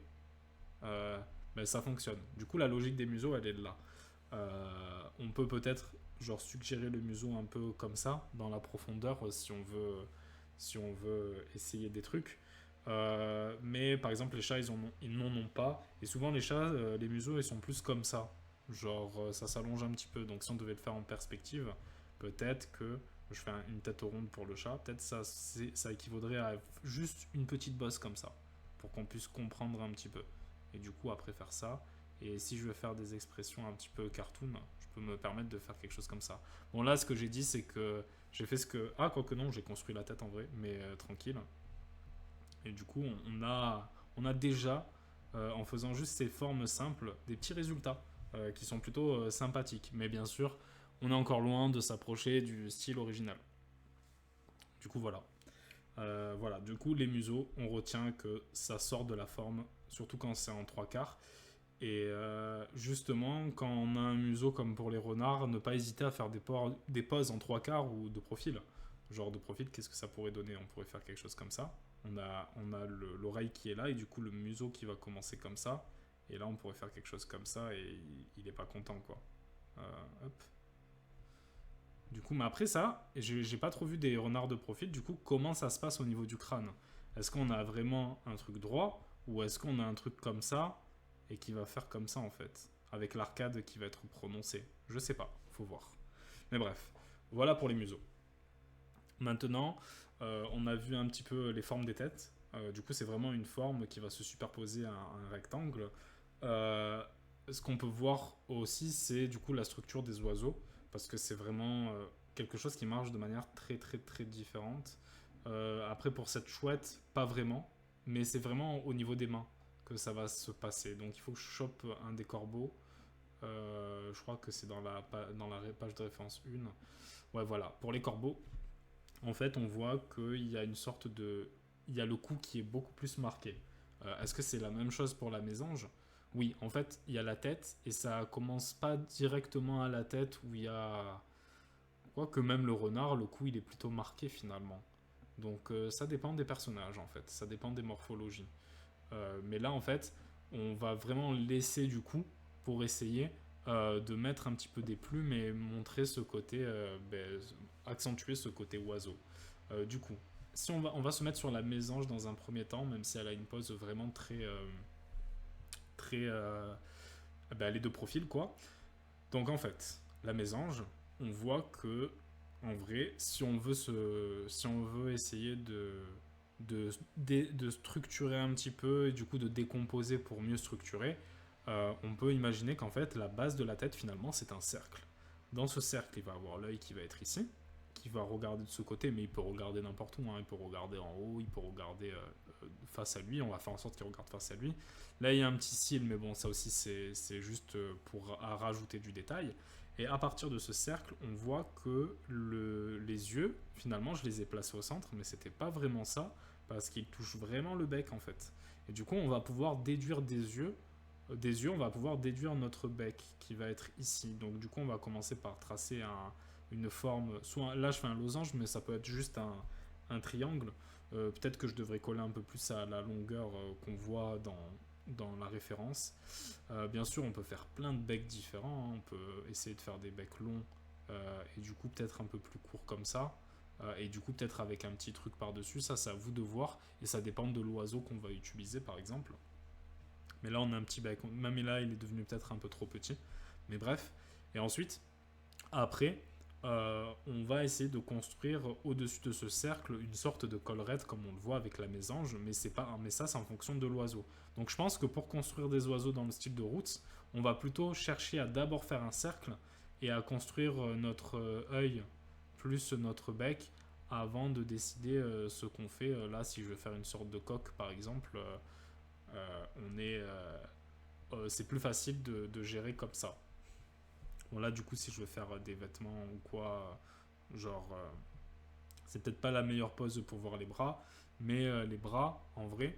ben ça fonctionne. Du coup, la logique des museaux, elle est là. On peut peut-être genre suggérer le museau un peu comme ça, dans la profondeur, si on veut essayer des trucs. Mais par exemple, les chats, ils n'en ont pas. Et souvent, les chats, les museaux, ils sont plus comme ça. Genre, ça s'allonge un petit peu. Donc, si on devait le faire en perspective, peut-être que je fais une tête ronde pour le chat. Peut-être ça équivaudrait à juste une petite bosse comme ça. Pour qu'on puisse comprendre un petit peu. Et du coup, après faire ça. Et si je veux faire des expressions un petit peu cartoon, je peux me permettre de faire quelque chose comme ça. Bon, là, ce que j'ai dit, c'est que j'ai fait ce que. Ah, quoique non, j'ai construit la tête en vrai, mais tranquille. Et du coup, on a déjà, en faisant juste ces formes simples, des petits résultats qui sont plutôt sympathiques. Mais bien sûr, on est encore loin de s'approcher du style original. Du coup, voilà. Voilà, du coup, les museaux, on retient que ça sort de la forme, surtout quand c'est en trois quarts. Et justement, quand on a un museau comme pour les renards, ne pas hésiter à faire des poses en trois quarts ou de profil. Genre de profil, qu'est-ce que ça pourrait donner? On pourrait faire quelque chose comme ça. On a l'oreille qui est là et du coup le museau qui va commencer comme ça. Et là, on pourrait faire quelque chose comme ça et il est pas content, quoi. Hop. Du coup, mais après ça, j'ai pas trop vu des renards de profil. Du coup, comment ça se passe au niveau du crâne? Est-ce qu'on a vraiment un truc droit ou est-ce qu'on a un truc comme ça et qui va faire comme ça en fait, avec l'arcade qui va être prononcée? Je sais pas, faut voir. Mais bref, voilà pour les museaux. Maintenant, on a vu un petit peu les formes des têtes. Du coup, c'est vraiment une forme qui va se superposer à un rectangle. Ce qu'on peut voir aussi, c'est du coup la structure des oiseaux, parce que c'est vraiment quelque chose qui marche de manière très très très différente. Après, pour cette chouette, pas vraiment. mais c'est vraiment au niveau des mains que ça va se passer. Donc il faut que je chope un des corbeaux. Je crois que c'est dans la page de référence 1. Ouais, voilà. Pour les corbeaux, en fait, on voit qu'il y a une sorte de... Il y a le cou qui est beaucoup plus marqué. Est-ce que c'est la même chose pour la mésange? Oui, en fait, il y a la tête, et ça commence pas directement à la tête où il y a... Quoique même le renard, le cou, il est plutôt marqué finalement. Donc ça dépend des personnages, en fait. Ça dépend des morphologies. Mais là, en fait, on va vraiment laisser du coup pour essayer de mettre un petit peu des plumes et montrer ce côté, accentuer ce côté oiseau. Du coup, si on va se mettre sur la mésange dans un premier temps, même si elle a une pose vraiment très, elle est de profil quoi. Donc en fait, la mésange, on voit que en vrai, si on veut essayer de structurer un petit peu et du coup de décomposer pour mieux structurer, on peut imaginer qu'en fait la base de la tête finalement c'est un cercle. Dans ce cercle, il va avoir l'œil qui va être ici, qui va regarder de ce côté, mais il peut regarder n'importe où, hein. Il peut regarder en haut, il peut regarder face à lui, on va faire en sorte qu'il regarde face à lui. Là il y a un petit cil, mais bon ça aussi c'est juste pour rajouter du détail. Et à partir de ce cercle, on voit que les yeux, finalement, je les ai placés au centre, mais c'était pas vraiment ça, parce qu'ils touchent vraiment le bec en fait. Et du coup, on va pouvoir déduire des yeux, on va pouvoir déduire notre bec qui va être ici. Donc du coup, on va commencer par tracer une forme. Soit là, je fais un losange, mais ça peut être juste un triangle. Peut-être que je devrais coller un peu plus à la longueur qu'on voit dans la référence. Bien sûr, on peut faire plein de becs différents, hein. On peut essayer de faire des becs longs et du coup peut-être un peu plus courts comme ça. Et du coup peut-être avec un petit truc par-dessus. Ça, c'est à vous de voir. Et ça dépend de l'oiseau qu'on va utiliser par exemple. Mais là, on a un petit bec. Même là, il est devenu peut-être un peu trop petit. Mais bref. Et ensuite, après, on va essayer de construire au-dessus de ce cercle une sorte de collerette comme on le voit avec la mésange, mais ça c'est en fonction de l'oiseau. Donc je pense que pour construire des oiseaux dans le style de Roots, on va plutôt chercher à d'abord faire un cercle et à construire notre œil plus notre bec avant de décider ce qu'on fait. Là, si je veux faire une sorte de coque par exemple, c'est plus facile de gérer comme ça. Bon là du coup si je veux faire des vêtements ou quoi, genre c'est peut-être pas la meilleure pose pour voir les bras, mais les bras en vrai,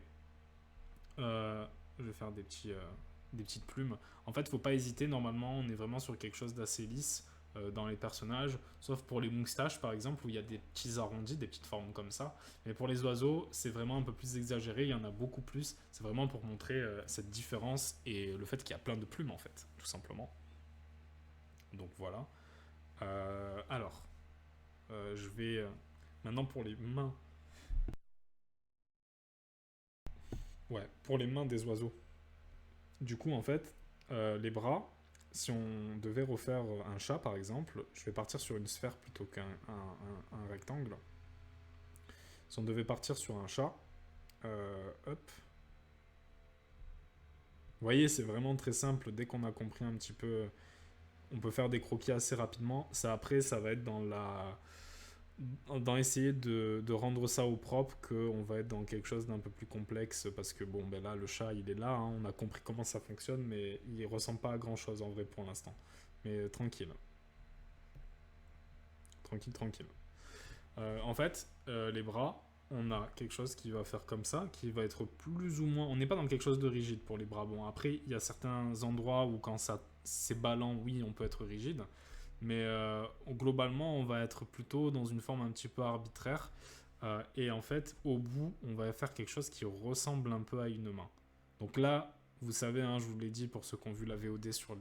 je vais faire des petites plumes. En fait faut pas hésiter, normalement on est vraiment sur quelque chose d'assez lisse dans les personnages, sauf pour les moustaches par exemple où il y a des petits arrondis, des petites formes comme ça. Mais pour les oiseaux c'est vraiment un peu plus exagéré, il y en a beaucoup plus. C'est vraiment pour montrer cette différence et le fait qu'il y a plein de plumes en fait, tout simplement. Donc voilà. Alors, je vais maintenant pour les mains. Ouais, pour les mains des oiseaux. Du coup, en fait, les bras, si on devait refaire un chat par exemple, je vais partir sur une sphère plutôt qu'un un rectangle. Si on devait partir sur un chat, hop. Vous voyez, c'est vraiment très simple. Dès qu'on a compris un petit peu, on peut faire des croquis assez rapidement. Ça, après, ça va être dans essayer de rendre ça au propre qu'on va être dans quelque chose d'un peu plus complexe parce que bon ben là le chat il est là, hein, on a compris comment ça fonctionne mais il ressemble pas à grand chose en vrai pour l'instant, mais tranquille, tranquille, tranquille. En fait les bras, on a quelque chose qui va faire comme ça, qui va être plus ou moins, on n'est pas dans quelque chose de rigide pour les bras. Bon après il y a certains endroits où quand ça c'est ballant, oui on peut être rigide, mais globalement, on va être plutôt dans une forme un petit peu arbitraire. Et en fait, au bout, on va faire quelque chose qui ressemble un peu à une main. Donc là, vous savez, hein, je vous l'ai dit pour ceux qui ont vu la VOD sur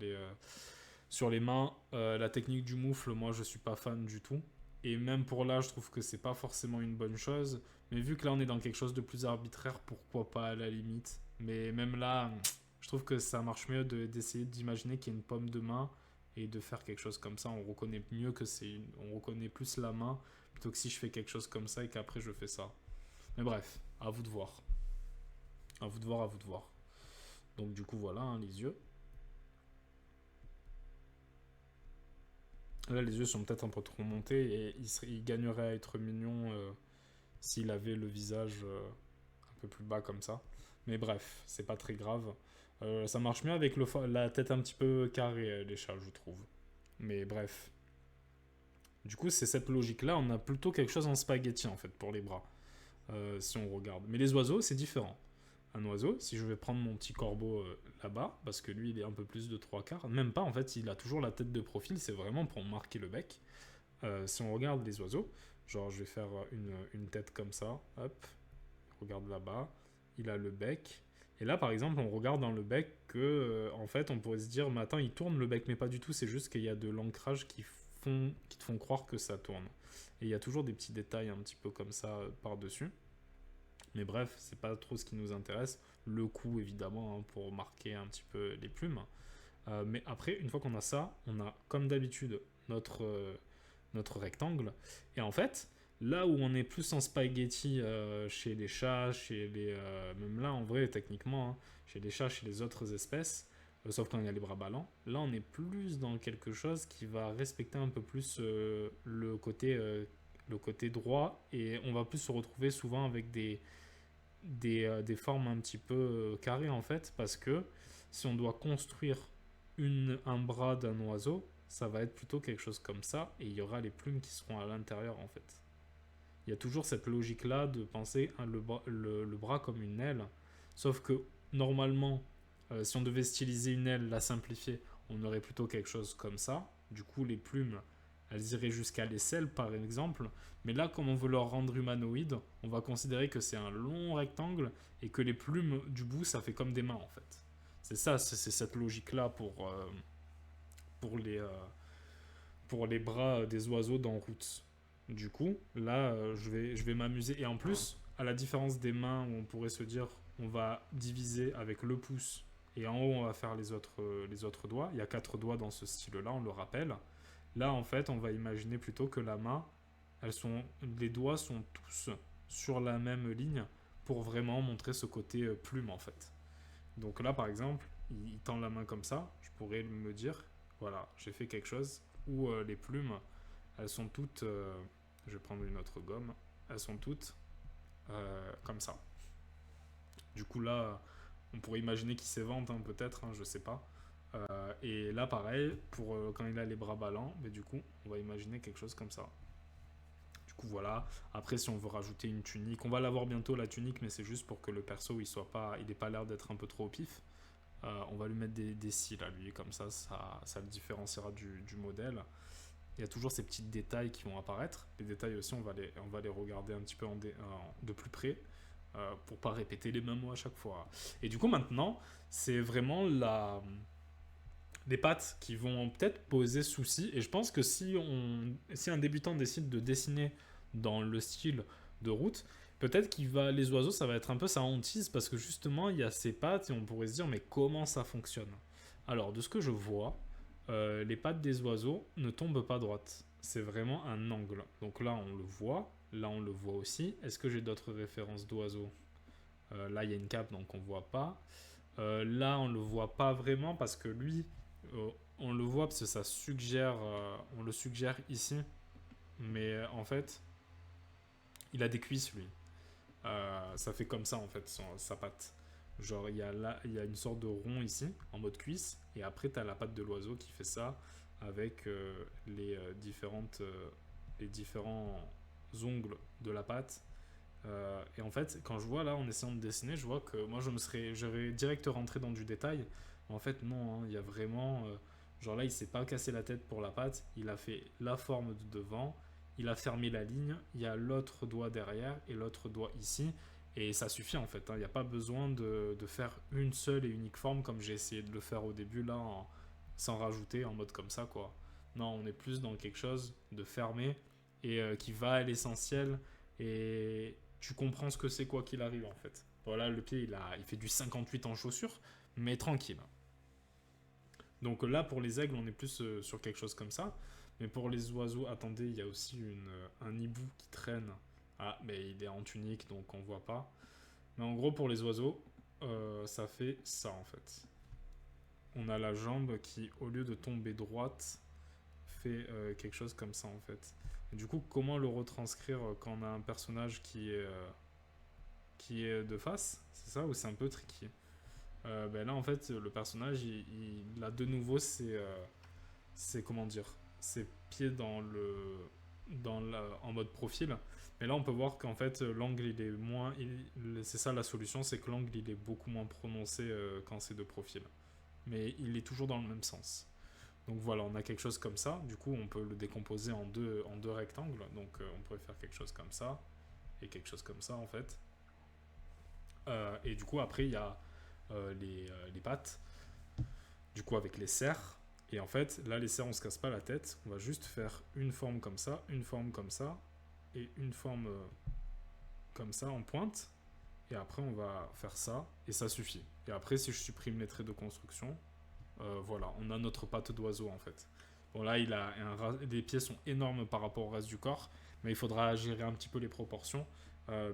les mains, la technique du moufle, moi je suis pas fan du tout. Et même pour là, je trouve que c'est pas forcément une bonne chose. Mais vu que là on est dans quelque chose de plus arbitraire, pourquoi pas à la limite. Mais même là, je trouve que ça marche mieux d'essayer d'imaginer qu'il y a une pomme de main et de faire quelque chose comme ça. On reconnaît mieux que on reconnaît plus la main plutôt que si je fais quelque chose comme ça et qu'après je fais ça. Mais bref, à vous de voir. À vous de voir, à vous de voir. Donc du coup voilà, hein, les yeux. Là, les yeux sont peut-être un peu trop montés et il gagnerait à être mignon s'il avait le visage un un peu plus bas comme ça. Mais bref, c'est pas très grave. Ça marche mieux avec la tête un petit peu carrée, les chats, je trouve. Mais bref. Du coup, c'est cette logique-là. On a plutôt quelque chose en spaghetti, en fait, pour les bras. Si on regarde. Mais les oiseaux, c'est différent. Un oiseau, si je vais prendre mon petit corbeau là-bas, parce que lui, il est un peu plus de 3/4, même pas, en fait, il a toujours la tête de profil, c'est vraiment pour marquer le bec. Si on regarde les oiseaux, genre, je vais faire une tête comme ça, hop, regarde là-bas, il a le bec. Et là, par exemple, on regarde dans le bec que, en fait, on pourrait se dire, mais attends, il tourne le bec, mais pas du tout, c'est juste qu'il y a de l'ancrage qui te font croire que ça tourne. Et il y a toujours des petits détails un petit peu comme ça par-dessus. Mais bref, c'est pas trop ce qui nous intéresse. Le coup, évidemment, hein, pour marquer un petit peu les plumes. Mais après, une fois qu'on a ça, on a, comme d'habitude, notre rectangle. Et en fait, là où on est plus en spaghetti chez les chats, même là, en vrai, techniquement, hein, chez les chats, chez les autres espèces, sauf quand il y a les bras ballants, là, on est plus dans quelque chose qui va respecter un peu plus le côté droit. Et on va plus se retrouver souvent avec des formes un petit peu carrées en fait, parce que si on doit construire un bras d'un oiseau, ça va être plutôt quelque chose comme ça, et il y aura les plumes qui seront à l'intérieur en fait. Il y a toujours cette logique là de penser le bras comme une aile, sauf que normalement, si on devait styliser une aile, la simplifier, on aurait plutôt quelque chose comme ça. Du coup, les plumes, elles iraient jusqu'à l'aisselle par exemple. Mais là, comme on veut leur rendre humanoïde, on va considérer que c'est un long rectangle et que les plumes du bout, ça fait comme des mains en fait. C'est ça, c'est cette logique-là pour, les, euh, pour les bras des oiseaux dans Roots. Du coup, là, je vais m'amuser. Et en plus, à la différence des mains où on pourrait se dire on va diviser avec le pouce et en haut on va faire les autres doigts. Il y a 4 doigts dans ce style-là, on le rappelle. Là, en fait, on va imaginer plutôt que la main, les doigts sont tous sur la même ligne pour vraiment montrer ce côté plume, en fait. Donc là, par exemple, il tend la main comme ça, je pourrais me dire, voilà, j'ai fait quelque chose où les plumes, elles sont toutes, je vais prendre une autre gomme, elles sont toutes comme ça. Du coup, là, on pourrait imaginer qu'il s'évente, hein, peut-être, hein, je sais pas. Et là, pareil, pour quand il a les bras ballants, mais du coup, on va imaginer quelque chose comme ça. Du coup, voilà. Après, si on veut rajouter une tunique, on va l'avoir bientôt, la tunique, mais c'est juste pour que le perso, il ait pas l'air d'être un peu trop au pif. On va lui mettre des cils à lui, comme ça le différenciera du modèle. Il y a toujours ces petits détails qui vont apparaître. Les détails aussi, on va les regarder un petit peu de plus près pour pas répéter les mêmes mots à chaque fois. Et du coup, maintenant, c'est vraiment les pattes qui vont peut-être poser souci. Et je pense que si un débutant décide de dessiner dans le style de route, peut-être les oiseaux, ça va être un peu sa hantise parce que justement, il y a ces pattes et on pourrait se dire, mais comment ça fonctionne? Alors, de ce que je vois, les pattes des oiseaux ne tombent pas droites. C'est vraiment un angle. Donc là, on le voit. Là, on le voit aussi. Est-ce que j'ai d'autres références d'oiseaux? Là, il y a une cape, donc on ne voit pas. Là, on ne le voit pas vraiment parce que lui, on le voit parce que ça suggère, on le suggère ici. Mais en fait, il a des cuisses, lui. Ça fait comme ça, en fait, sa patte. Genre, il y a une sorte de rond ici, en mode cuisse, et après, tu as la patte de l'oiseau qui fait ça avec les différents ongles de la patte. Et en fait, quand je vois là, en essayant de dessiner, je vois que moi, j'aurais direct rentré dans du détail. En fait, non, hein, il y a vraiment. Genre là, il s'est pas cassé la tête pour la patte, il a fait la forme de devant, il a fermé la ligne, il y a l'autre doigt derrière et l'autre doigt ici. Et ça suffit en fait, hein. Il n'y a pas besoin de faire une seule et unique forme comme j'ai essayé de le faire au début là, sans rajouter en mode comme ça quoi. Non, on est plus dans quelque chose de fermé et qui va à l'essentiel et tu comprends ce que c'est quoi qu'il arrive en fait. Voilà, le pied il fait du 58 en chaussures, mais tranquille. Donc là pour les aigles on est plus sur quelque chose comme ça. Mais pour les oiseaux, attendez, il y a aussi un hibou qui traîne. Ah, mais il est en tunique, donc on voit pas. Mais en gros, pour les oiseaux, ça fait ça en fait. On a la jambe qui, au lieu de tomber droite, fait quelque chose comme ça en fait. Et du coup, comment le retranscrire quand on a un personnage qui est qui est de face, c'est ça, ou c'est un peu tricky. Ben là, en fait, le personnage, il a de nouveau ses comment dire, ses pieds en mode profil. Mais là, on peut voir qu'en fait, l'angle, il est moins. C'est ça la solution, c'est que l'angle, il est beaucoup moins prononcé quand c'est de profil. Mais il est toujours dans le même sens. Donc voilà, on a quelque chose comme ça. Du coup, on peut le décomposer en deux rectangles. Donc on pourrait faire quelque chose comme ça et quelque chose comme ça, en fait. Et du coup, après, il y a les pattes. Du coup, avec les serres. Et en fait, là, les serres, on se casse pas la tête. On va juste faire une forme comme ça, une forme comme ça, et une forme comme ça en pointe. Et après, on va faire ça, et ça suffit. Et après, si je supprime les traits de construction, voilà, on a notre patte d'oiseau en fait. Bon, là, les pieds sont énormes par rapport au reste du corps, mais il faudra gérer un petit peu les proportions.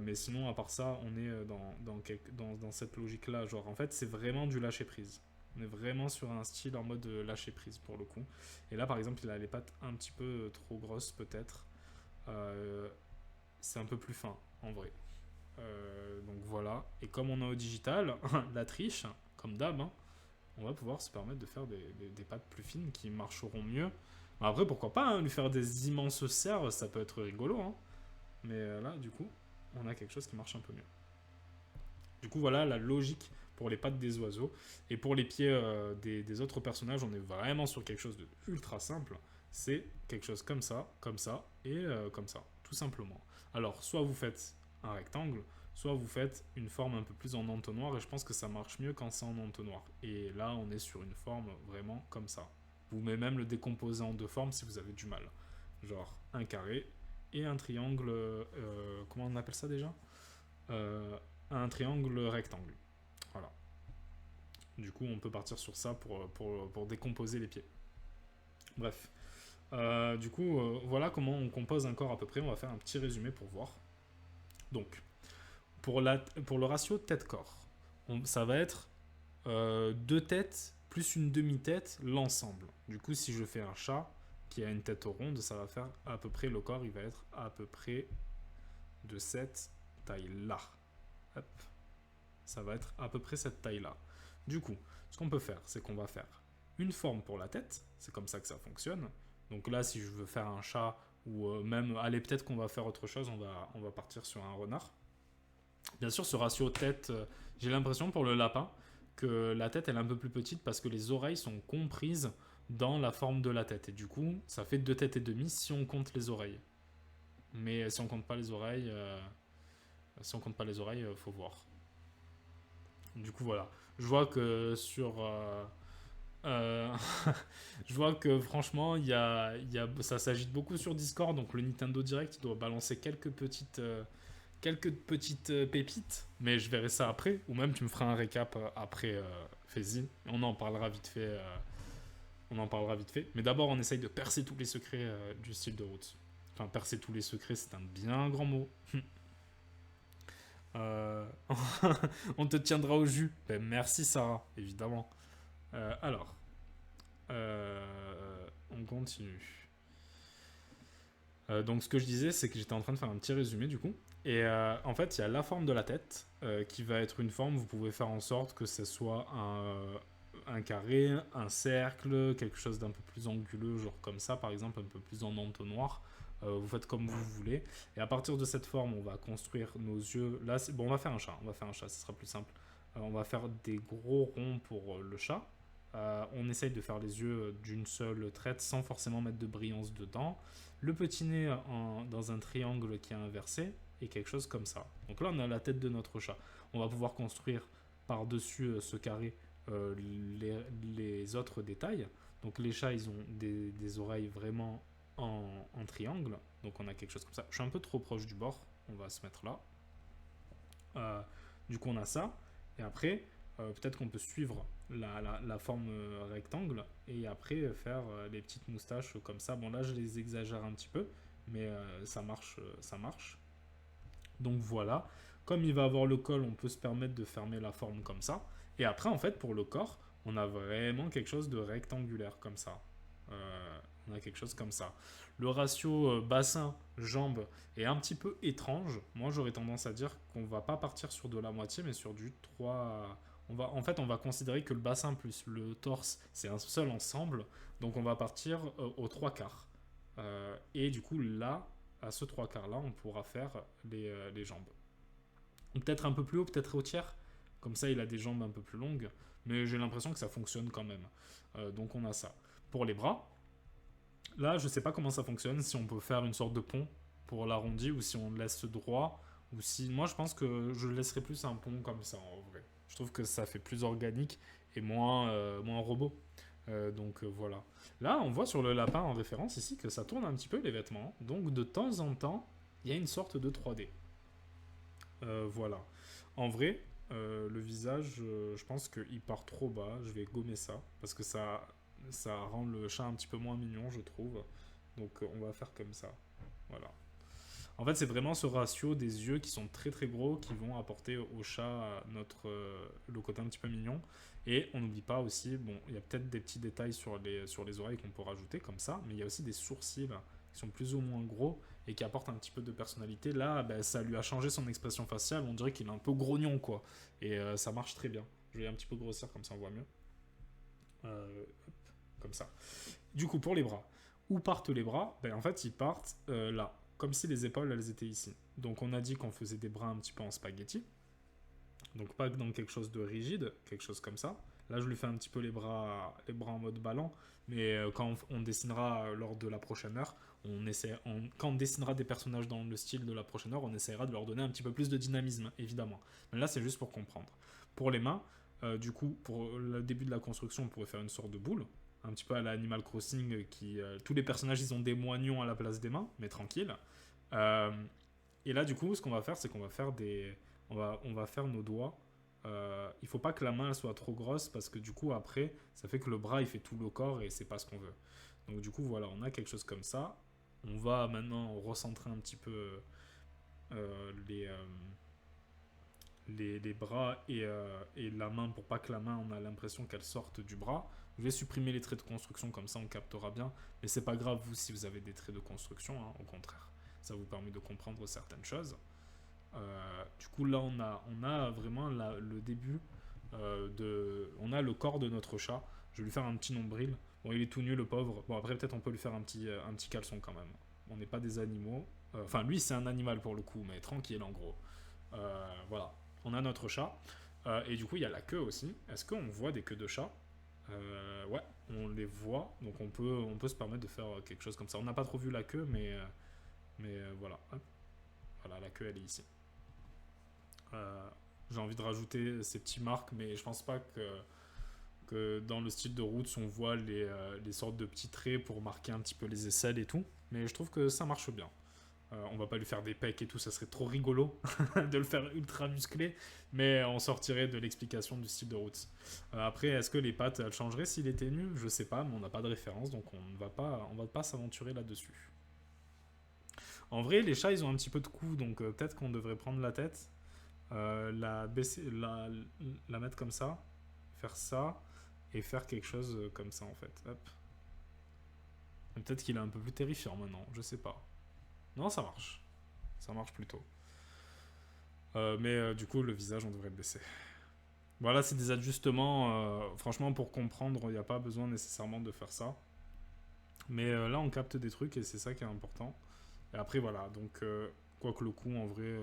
Mais sinon, à part ça, on est dans cette logique-là. Genre, en fait, c'est vraiment du lâcher-prise. On est vraiment sur un style en mode lâcher-prise pour le coup. Et là, par exemple, il a les pattes un petit peu trop grosses, peut-être. C'est un peu plus fin, en vrai. Donc voilà. Et comme on est au digital, la triche, comme d'hab, hein, on va pouvoir se permettre de faire des pattes plus fines qui marcheront mieux. Bon, après, pourquoi pas, hein, lui faire des immenses serres, ça peut être rigolo. Hein. Mais là, du coup, on a quelque chose qui marche un peu mieux. Du coup, voilà la logique pour les pattes des oiseaux. Et pour les pieds des autres personnages, on est vraiment sur quelque chose de ultra simple. C'est quelque chose comme ça et comme ça, tout simplement. Alors, soit vous faites un rectangle, soit vous faites une forme un peu plus en entonnoir, et je pense que ça marche mieux quand c'est en entonnoir. Et là, on est sur une forme vraiment comme ça. Vous pouvez même le décomposer en deux formes si vous avez du mal. Genre un carré et un triangle, comment on appelle ça déjà Euh, Un triangle rectangle. Voilà. Du coup, on peut partir sur ça pour décomposer les pieds. Bref. Du coup, voilà comment on compose un corps à peu près. On va faire un petit résumé pour voir. Donc, pour le ratio tête-corps, ça va être deux têtes plus une demi-tête, l'ensemble. Du coup, si je fais un chat qui a une tête ronde, ça va faire à peu près, le corps, il va être à peu près de cette taille-là. Hop. Ça va être à peu près cette taille-là. Du coup, ce qu'on peut faire, c'est qu'on va faire une forme pour la tête. C'est comme ça que ça fonctionne. Donc là, si je veux faire un chat, ou même, allez, peut-être qu'on va faire autre chose, on va partir sur un renard. Bien sûr, ce ratio tête, j'ai l'impression pour le lapin que la tête elle est un peu plus petite parce que les oreilles sont comprises dans la forme de la tête. Et du coup, ça fait deux têtes et demie si on compte les oreilles. Mais si on compte pas les oreilles, faut voir. Du coup, voilà. Je vois que sur euh, je vois que franchement, ça s'agite beaucoup sur Discord, donc le Nintendo Direct il doit balancer quelques petites pépites, mais je verrai ça après, ou même tu me feras un récap après, fais-y, on en parlera vite fait. On en parlera vite fait. Mais d'abord, on essaye de percer tous les secrets du style de route. Enfin, percer tous les secrets, c'est un bien grand mot. Euh, on te tiendra au jus. Ben, merci Sarah, évidemment. Alors, on continue. Donc ce que je disais, c'est que j'étais en train de faire un petit résumé du coup. Et en fait, il y a la forme de la tête qui va être une forme, vous pouvez faire en sorte que ce soit un carré, un cercle, quelque chose d'un peu plus anguleux, genre comme ça par exemple, un peu plus en entonnoir. Vous faites comme vous voulez. Et à partir de cette forme, on va construire nos yeux. Là, bon, on va faire un chat. Ce sera plus simple. On va faire des gros ronds pour le chat. On essaye de faire les yeux d'une seule traite sans forcément mettre de brillance dedans. Le petit nez dans un triangle qui est inversé et quelque chose comme ça. Donc là, on a la tête de notre chat. On va pouvoir construire par-dessus ce carré les autres détails. Donc les chats, ils ont des oreilles vraiment en triangle. Donc on a quelque chose comme ça. Je suis un peu trop proche du bord. On va se mettre là. Du coup, on a ça. Et après, peut-être qu'on peut suivre la forme rectangle et après faire les petites moustaches comme ça. Bon, là, je les exagère un petit peu, mais ça marche, ça marche. Donc voilà. Comme il va avoir le col, on peut se permettre de fermer la forme comme ça. Et après, en fait, pour le corps, on a vraiment quelque chose de rectangulaire comme ça. On a quelque chose comme ça. Le ratio bassin-jambe est un petit peu étrange. Moi, j'aurais tendance à dire qu'on va pas partir sur de la moitié, mais sur du 3. En fait, on va considérer que le bassin plus le torse, c'est un seul ensemble. Donc, on va partir aux 3 quarts. Et du coup, là, à ce 3 quarts-là, on pourra faire les jambes. Peut-être un peu plus haut, peut-être au tiers. Comme ça, il a des jambes un peu plus longues. Mais j'ai l'impression que ça fonctionne quand même. Donc, on a ça. Pour les bras, là, je sais pas comment ça fonctionne, si on peut faire une sorte de pont pour l'arrondi ou si on le laisse droit. Ou si... Moi, je pense que je laisserais plus un pont comme ça, en vrai. Je trouve que ça fait plus organique et moins robot. Voilà. Là, on voit sur le lapin en référence ici que ça tourne un petit peu les vêtements. Donc, de temps en temps, il y a une sorte de 3D. Voilà. En vrai, le visage, je pense qu'il part trop bas. Je vais gommer ça parce que ça rend le chat un petit peu moins mignon, je trouve. Donc on va faire comme ça. Voilà. En fait, c'est vraiment ce ratio des yeux qui sont très très gros qui vont apporter au chat le côté un petit peu mignon. Et on n'oublie pas aussi, bon, il y a peut-être des petits détails sur les oreilles qu'on peut rajouter comme ça, mais il y a aussi des sourcils qui sont plus ou moins gros et qui apportent un petit peu de personnalité. Là, ben, ça lui a changé son expression faciale, on dirait qu'il est un peu grognon, quoi. Et ça marche très bien. Je vais un petit peu grossir, comme ça on voit mieux. Hop, comme ça. Du coup, pour les bras. Où partent les bras? Ben, en fait, ils partent là, comme si les épaules, elles étaient ici. Donc on a dit qu'on faisait des bras un petit peu en spaghetti. Donc pas dans quelque chose de rigide, quelque chose comme ça. Là, je lui fais un petit peu les bras en mode ballon. Mais quand on dessinera lors de la prochaine heure, quand on dessinera des personnages dans le style de la prochaine heure, on essaiera de leur donner un petit peu plus de dynamisme, évidemment. Mais là, c'est juste pour comprendre. Pour les mains, du coup, pour le début de la construction, on pourrait faire une sorte de boule. Un petit peu à la Animal Crossing, tous les personnages, ils ont des moignons à la place des mains, mais tranquille. Euh, et là, du coup, ce qu'on va faire, c'est qu'on va faire on va faire nos doigts. Il faut pas que la main elle soit trop grosse parce que du coup après ça fait que le bras il fait tout le corps et c'est pas ce qu'on veut. Donc du coup voilà, on a quelque chose comme ça. On va maintenant recentrer un petit peu les, les bras et la main pour pas que la main on a l'impression qu'elle sorte du bras. Je vais supprimer les traits de construction comme ça on captera bien. Mais c'est pas grave vous si vous avez des traits de construction, hein, au contraire. Ça vous permet de comprendre certaines choses. Du coup, là, on a vraiment le début on a le corps de notre chat. Je vais lui faire un petit nombril. Bon, il est tout nu, le pauvre. Bon, après, peut-être on peut lui faire un petit caleçon quand même. On n'est pas des animaux. Enfin, lui, c'est un animal pour le coup, mais tranquille en gros. Voilà. On a notre chat. Et du coup, il y a la queue aussi. Est-ce qu'on voit des queues de chat? Ouais, on les voit. Donc, on peut se permettre de faire quelque chose comme ça. On n'a pas trop vu la queue, mais voilà. Hop. Voilà, la queue, elle est ici. Euh, j'ai envie de rajouter ces petits marques, mais je pense pas que dans le style de Roots, on voit les sortes de petits traits pour marquer un petit peu les aisselles et tout. Mais je trouve que ça marche bien. On va pas lui faire des pecs et tout, ça serait trop rigolo de le faire ultra musclé, mais on sortirait de l'explication du style de Roots. Après, est-ce que les pattes elles changeraient s'il était nu? Je sais pas, mais on n'a pas de référence, donc on va pas s'aventurer là-dessus. En vrai, les chats ils ont un petit peu de cou, donc peut-être qu'on devrait prendre la tête, la baisser, la mettre comme ça, faire ça et faire quelque chose comme ça en fait. Hop. Peut-être qu'il est un peu plus terrifiant maintenant, je sais pas. Non, ça marche. Ça marche plutôt. Mais du coup, le visage, on devrait le baisser. Voilà, c'est des ajustements. Franchement, pour comprendre, il n'y a pas besoin nécessairement de faire ça. Mais là, on capte des trucs et c'est ça qui est important. Et après, voilà. Donc, quoique le coup, en vrai,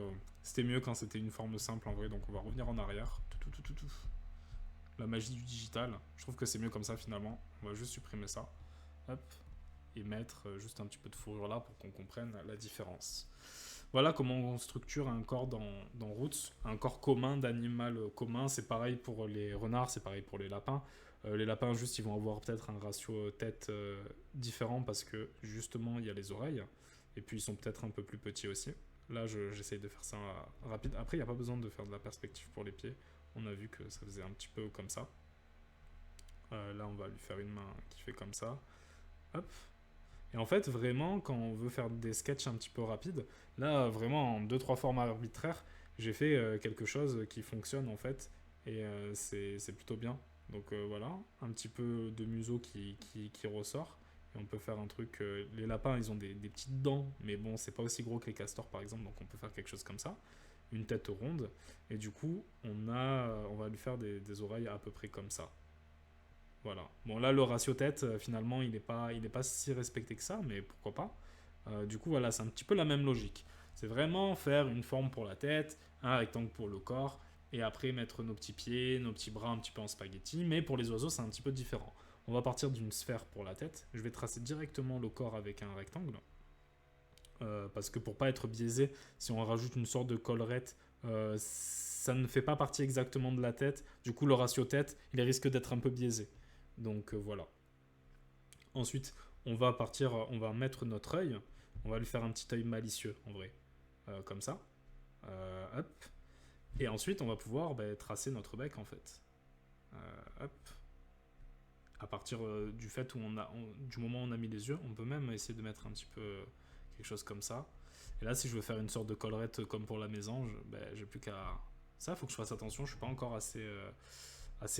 c'était mieux quand c'était une forme simple, en vrai. Donc, on va revenir en arrière. Tout. La magie du digital. Je trouve que c'est mieux comme ça, finalement. On va juste supprimer ça. Hop. Et mettre juste un petit peu de fourrure là pour qu'on comprenne la différence. Voilà comment on structure un corps dans Roots. Un corps commun d'animal commun, c'est pareil pour les renards, c'est pareil pour les lapins. Les lapins, juste, ils vont avoir peut-être un ratio tête différent parce que justement, il y a les oreilles. Et puis, ils sont peut-être un peu plus petits aussi. Là, j'essaye de faire ça rapide. Après, il n'y a pas besoin de faire de la perspective pour les pieds. On a vu que ça faisait un petit peu comme ça. Là, on va lui faire une main qui fait comme ça. Hop. Et en fait, vraiment, quand on veut faire des sketchs un petit peu rapides, là, vraiment, en 2-3 formats arbitraires, j'ai fait quelque chose qui fonctionne, en fait, et c'est plutôt bien. Donc voilà, un petit peu de museau qui ressort, Et on peut faire un truc... les lapins, ils ont des petites dents, mais bon, c'est pas aussi gros que les castors, par exemple, donc on peut faire quelque chose comme ça. Une tête ronde, et du coup, on va lui faire des oreilles à peu près comme ça. Voilà. Bon, là, le ratio tête, finalement, il est pas si respecté que ça, mais pourquoi pas. Du coup, voilà, c'est un petit peu la même logique. C'est vraiment faire une forme pour la tête, un rectangle pour le corps, et après mettre nos petits pieds, nos petits bras un petit peu en spaghetti. Mais pour les oiseaux, c'est un petit peu différent. On va partir d'une sphère pour la tête. Je vais tracer directement le corps avec un rectangle. Parce que pour pas être biaisé, si on rajoute une sorte de collerette, ça ne fait pas partie exactement de la tête. Du coup, le ratio tête, il risque d'être un peu biaisé. Donc voilà. Ensuite, on va mettre notre œil. On va lui faire un petit œil malicieux, en vrai. Comme ça. Hop. Et ensuite, on va pouvoir tracer notre bec, en fait. Hop. À partir du fait où du moment où on a mis les yeux, on peut même essayer de mettre un petit peu quelque chose comme ça. Et là, si je veux faire une sorte de collerette comme pour la mésange, j'ai plus qu'à... Ça, faut que je fasse attention, je suis pas encore assez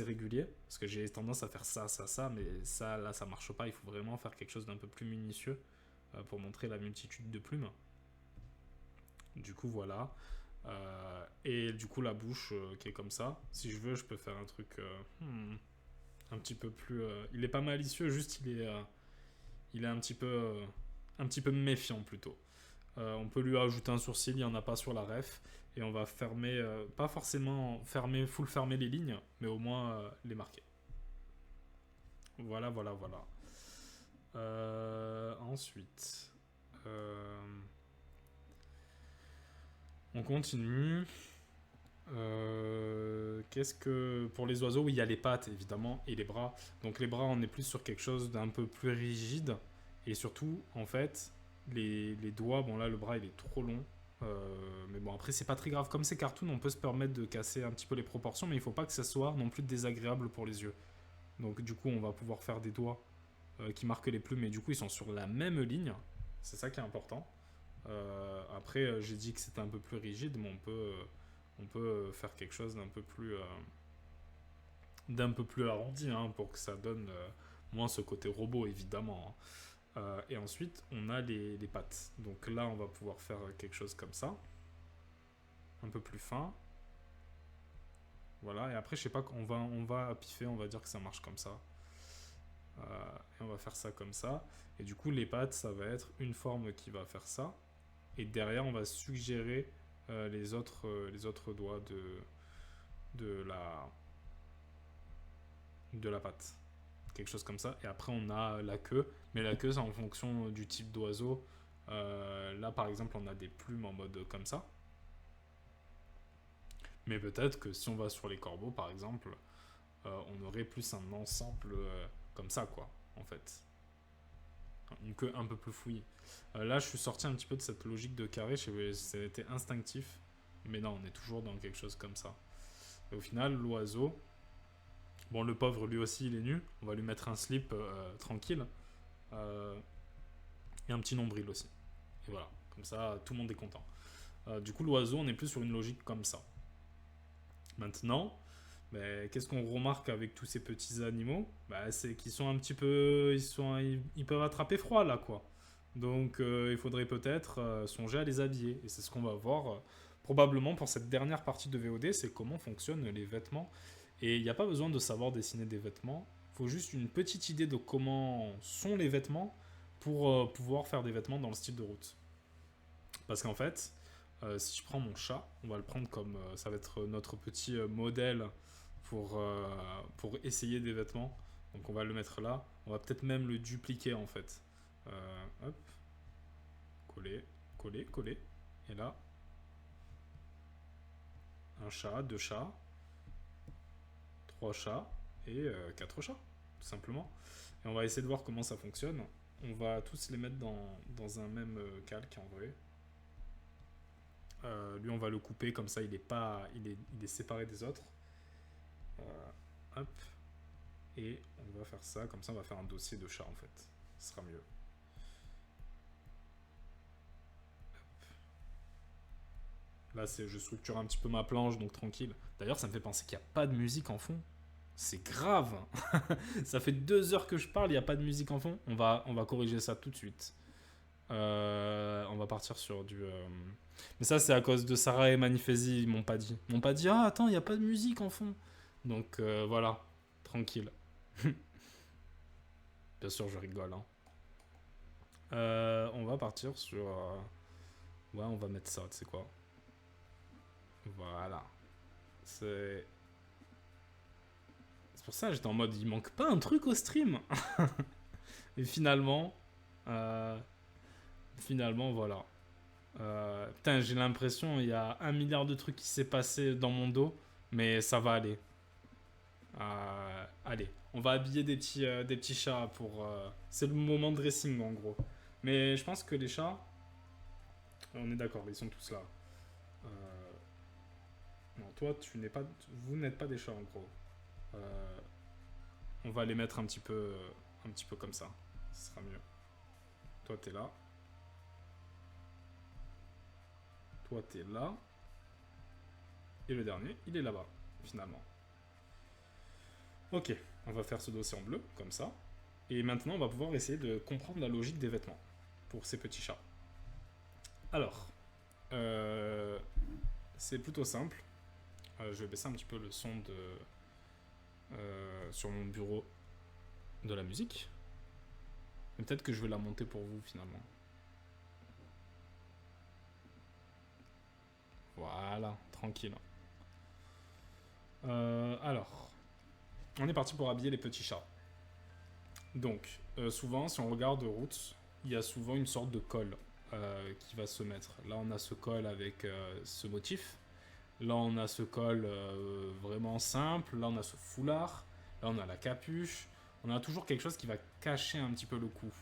régulier, parce que j'ai tendance à faire ça, mais ça, là, ça marche pas. Il faut vraiment faire quelque chose d'un peu plus minutieux pour montrer la multitude de plumes. Du coup, voilà. Et du coup, la bouche qui est comme ça. Si je veux, je peux faire un truc un petit peu plus... il est pas malicieux, juste il est un petit peu méfiant plutôt. On peut lui ajouter un sourcil, il n'y en a pas sur la ref. Et on va fermer, pas forcément full fermer les lignes, mais au moins les marquer. Voilà, voilà, voilà. Ensuite, on continue. Qu'est-ce que... Pour les oiseaux, oui, il y a les pattes, évidemment, et les bras. Donc les bras, on est plus sur quelque chose d'un peu plus rigide. Et surtout, en fait, les doigts, bon là, le bras, il est trop long. Mais bon, après, c'est pas très grave. Comme c'est cartoon, on peut se permettre de casser un petit peu les proportions, mais il faut pas que ça soit non plus désagréable pour les yeux. Donc du coup, on va pouvoir faire des doigts qui marquent les plumes, et du coup, ils sont sur la même ligne. C'est ça qui est important. Après, j'ai dit que c'était un peu plus rigide, mais on peut faire quelque chose d'un peu plus arrondi hein, pour que ça donne moins ce côté robot évidemment. Et ensuite on a les pattes. Donc là on va pouvoir faire quelque chose comme ça, un peu plus fin. Voilà, et après je sais pas, on va piffer, on va dire que ça marche comme ça. Et on va faire ça comme ça. Et du coup les pattes ça va être une forme qui va faire ça. Et derrière on va suggérer les autres doigts de la patte. Quelque chose comme ça. Et après, on a la queue. Mais la queue, c'est en fonction du type d'oiseau. Là, par exemple, on a des plumes en mode comme ça. Mais peut-être que si on va sur les corbeaux, par exemple, on aurait plus un ensemble comme ça, quoi, en fait. Une queue un peu plus fouillée. Là, je suis sorti un petit peu de cette logique de carré. C'était instinctif. Mais non, on est toujours dans quelque chose comme ça. Et au final, l'oiseau... Bon, le pauvre, lui aussi, il est nu. On va lui mettre un slip tranquille. Et un petit nombril aussi. Et voilà, comme ça, tout le monde est content. Du coup, l'oiseau, on est plus sur une logique comme ça. Maintenant, qu'est-ce qu'on remarque avec tous ces petits animaux c'est qu'ils sont un petit peu... Ils peuvent attraper froid, là, quoi. Donc, il faudrait peut-être songer à les habiller. Et c'est ce qu'on va voir probablement pour cette dernière partie de VOD, c'est comment fonctionnent les vêtements. Et il n'y a pas besoin de savoir dessiner des vêtements. Il faut juste une petite idée de comment sont les vêtements pour pouvoir faire des vêtements dans le style de route. Parce qu'en fait, si je prends mon chat, on va le prendre comme... ça va être notre petit modèle pour essayer des vêtements. Donc on va le mettre là. On va peut-être même le dupliquer en fait. Hop. Coller, coller, coller. Et là, un chat, deux chats. 3 chats et 4 chats, tout simplement. Et on va essayer de voir comment ça fonctionne. On va tous les mettre dans un même calque en vrai. Lui, on va le couper comme ça, il est séparé des autres. Hop. Et on va faire ça, comme ça on va faire un dossier de chat en fait. Ce sera mieux. Là, je structure un petit peu ma planche, donc tranquille. D'ailleurs, ça me fait penser qu'il n'y a pas de musique en fond. C'est grave. Ça fait 2 heures que je parle, il n'y a pas de musique en fond. On va corriger ça tout de suite. On va partir sur du... Mais ça, c'est à cause de Sarah et Manifesi, ils m'ont pas dit. Ils m'ont pas dit, ah, attends, il n'y a pas de musique en fond. Donc voilà, tranquille. Bien sûr, je rigole. Hein. On va partir sur... Ouais, on va mettre ça, tu sais quoi. Voilà. C'est... C'est pour ça que j'étais en mode, il manque pas un truc au stream. Et finalement... euh, Finalement, voilà. Putain, j'ai l'impression il y a 1 milliard de trucs qui s'est passé dans mon dos, mais ça va aller. Allez, on va habiller des petits chats pour. C'est le moment de dressing en gros. Mais je pense que les chats, on est d'accord, ils sont tous là. Euh, non, toi, tu n'es pas, vous n'êtes pas des chats en gros. Euh, on va les mettre un petit peu comme ça. Ce sera mieux. Toi, t'es là. Toi, t'es là. Et le dernier, il est là-bas, finalement. Ok, on va faire ce dossier en bleu, comme ça. Et maintenant, on va pouvoir essayer de comprendre la logique des vêtements pour ces petits chats. Alors, c'est plutôt simple. Je vais baisser un petit peu le son sur mon bureau de la musique. Mais peut-être que je vais la monter pour vous, finalement. Voilà, tranquille. Alors, on est parti pour habiller les petits chats. Donc, souvent, si on regarde Roots, il y a souvent une sorte de col qui va se mettre. Là, on a ce col avec ce motif. Là, on a ce col vraiment simple. Là, on a ce foulard. Là, on a la capuche. On a toujours quelque chose qui va cacher un petit peu le cou.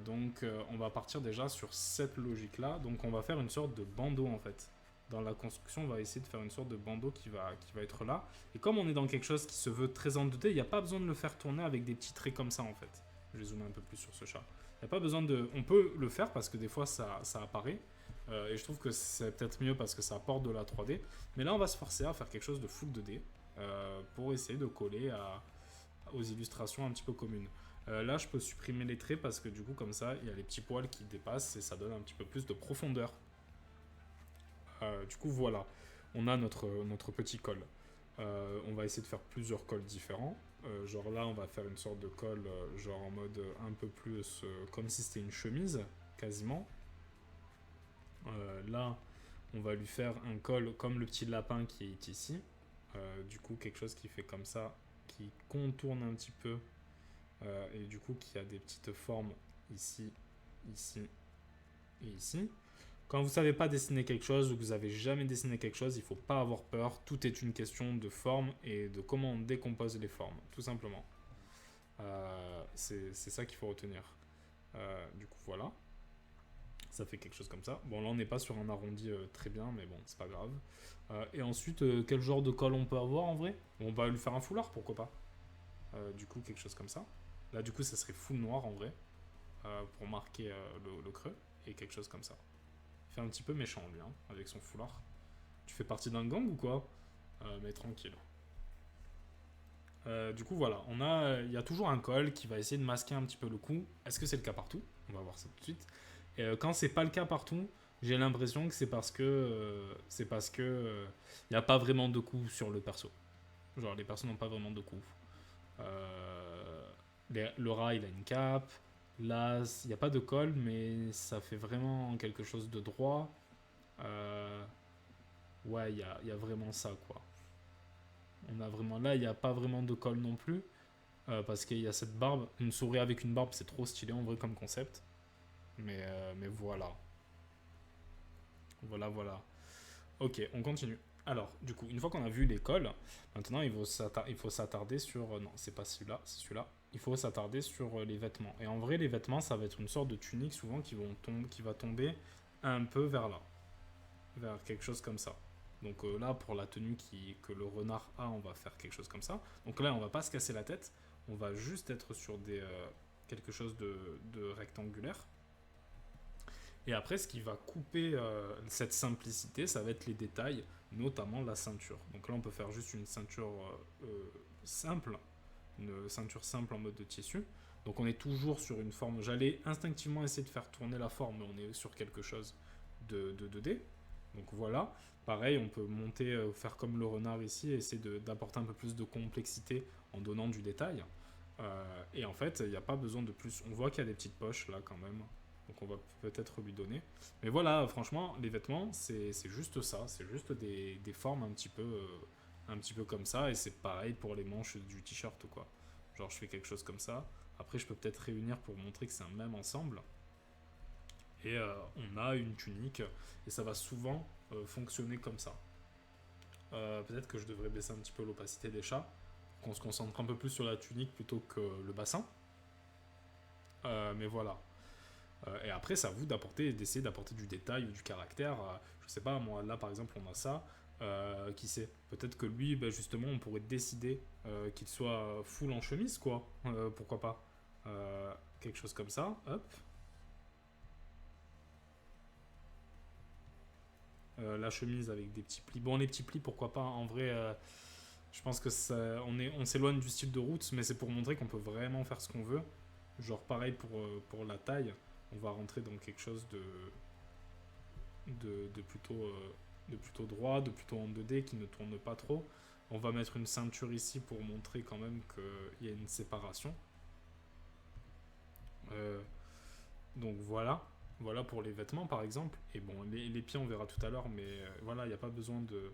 Donc, on va partir déjà sur cette logique-là. Donc, on va faire une sorte de bandeau, en fait. Dans la construction, on va essayer de faire une sorte de bandeau qui va être là. Et comme on est dans quelque chose qui se veut très endetté, il n'y a pas besoin de le faire tourner avec des petits traits comme ça, en fait. Je vais zoomer un peu plus sur ce chat. Il n'y a pas besoin de... On peut le faire parce que des fois, ça apparaît. Et je trouve que c'est peut-être mieux parce que ça apporte de la 3D. Mais là, on va se forcer à faire quelque chose de full 2D pour essayer de coller aux illustrations un petit peu communes. Là, je peux supprimer les traits parce que du coup, comme ça, il y a les petits poils qui dépassent et ça donne un petit peu plus de profondeur. Du coup, voilà, on a notre petit col. On va essayer de faire plusieurs cols différents. Genre là, on va faire une sorte de col, genre en mode un peu plus comme si c'était une chemise, quasiment. Là, on va lui faire un col comme le petit lapin qui est ici. Du coup, quelque chose qui fait comme ça, qui contourne un petit peu. Et du coup, qui a des petites formes ici, ici et ici. Quand vous ne savez pas dessiner quelque chose ou que vous n'avez jamais dessiné quelque chose, il ne faut pas avoir peur. Tout est une question de forme et de comment on décompose les formes, tout simplement. C'est ça qu'il faut retenir. Du coup, voilà. Ça fait quelque chose comme ça. Bon, là, on n'est pas sur un arrondi très bien, mais bon, c'est pas grave. Et ensuite, quel genre de col on peut avoir en vrai? On va lui faire un foulard, pourquoi pas. Du coup, quelque chose comme ça. Là, du coup, ça serait full noir en vrai, pour marquer le creux, et quelque chose comme ça. Il fait un petit peu méchant lui, hein, avec son foulard. Tu fais partie d'un gang ou quoi? Mais tranquille. Du coup, voilà, il y a toujours un col qui va essayer de masquer un petit peu le cou. Est-ce que c'est le cas partout? On va voir ça tout de suite. Et quand c'est pas le cas partout, j'ai l'impression que c'est parce que il n'y a pas vraiment de cou sur le perso. Genre les persos n'ont pas vraiment de cou. Le rat il a une cape. Là il n'y a pas de col mais ça fait vraiment quelque chose de droit. Ouais, il y a vraiment ça quoi. On a vraiment là, il n'y a pas vraiment de col non plus. Parce qu'il y a cette barbe. Une souris avec une barbe, c'est trop stylé en vrai comme concept. Mais voilà. Voilà. Ok, on continue. Alors, du coup, une fois qu'on a vu les cols, maintenant il faut s'attarder sur... non, c'est pas celui-là, c'est celui-là. Il faut s'attarder sur les vêtements. Et en vrai, les vêtements, ça va être une sorte de tunique souvent qui va tomber un peu vers là. Vers quelque chose comme ça. Donc là, pour la tenue que le renard a, on va faire quelque chose comme ça. Donc là, on va pas se casser la tête. On va juste être sur quelque chose de rectangulaire. Et après, ce qui va couper cette simplicité, ça va être les détails, notamment la ceinture. Donc là, on peut faire juste une ceinture simple, une ceinture simple en mode de tissu. Donc on est toujours sur une forme, j'allais instinctivement essayer de faire tourner la forme, mais on est sur quelque chose de 2D. Donc voilà, pareil, on peut monter, faire comme le renard ici, essayer d'apporter un peu plus de complexité en donnant du détail. Et en fait, il n'y a pas besoin de plus. On voit qu'il y a des petites poches là quand même, donc on va peut-être lui donner. Mais voilà, franchement, les vêtements, c'est juste ça, c'est juste des formes un petit peu comme ça, et c'est pareil pour les manches du t-shirt ou quoi. Genre je fais quelque chose comme ça, après je peux peut-être réunir pour montrer que c'est un même ensemble, et on a une tunique, et ça va souvent fonctionner comme ça. Peut-être que je devrais baisser un petit peu l'opacité des chats, qu'on se concentre un peu plus sur la tunique plutôt que le bassin. Mais voilà. Et après, c'est à vous d'essayer d'apporter du détail ou du caractère. Je sais pas, moi là par exemple, on a ça. Qui sait? Peut-être que lui, ben, justement, on pourrait décider qu'il soit full en chemise, quoi. Pourquoi pas? Quelque chose comme ça. Hop. La chemise avec des petits plis. Bon, les petits plis, pourquoi pas? En vrai, je pense que on s'éloigne du style de Roots, mais c'est pour montrer qu'on peut vraiment faire ce qu'on veut. Genre pareil pour la taille, on va rentrer dans quelque chose de plutôt, de plutôt droit, de plutôt en 2D, qui ne tourne pas trop. On va mettre une ceinture ici pour montrer quand même qu'il y a une séparation. Euh, donc voilà. Voilà pour les vêtements par exemple. Et bon, les pieds on verra tout à l'heure, mais voilà, il n'y a pas besoin de,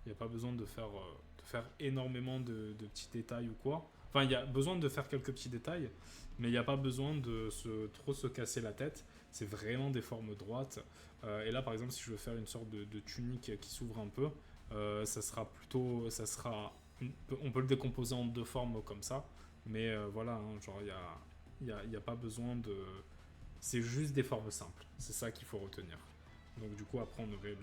il n'y a pas besoin de faire énormément de petits détails ou quoi. Enfin, il y a besoin de faire quelques petits détails, mais il n'y a pas besoin de trop se casser la tête. C'est vraiment des formes droites. Et là, par exemple, si je veux faire une sorte de tunique qui s'ouvre un peu, ça sera plutôt. On peut le décomposer en deux formes comme ça. Mais voilà, hein, genre, il y a pas besoin de. C'est juste des formes simples. C'est ça qu'il faut retenir. Donc du coup après on aurait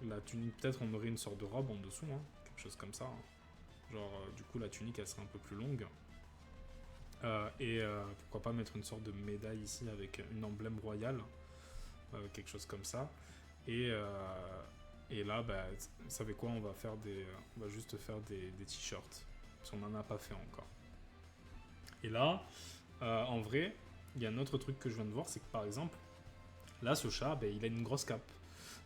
la tunique, peut-être on aurait une sorte de robe en dessous, hein, quelque chose comme ça. Hein. Genre du coup la tunique elle serait un peu plus longue. Et pourquoi pas mettre une sorte de médaille ici avec une emblème royale, quelque chose comme ça. Et, euh, et là, bah, vous savez quoi, on va juste faire des t-shirts, parce qu'on n'en a pas fait encore. Et là, en vrai, il y a un autre truc que je viens de voir, c'est que par exemple, là ce chat, bah, il a une grosse cape.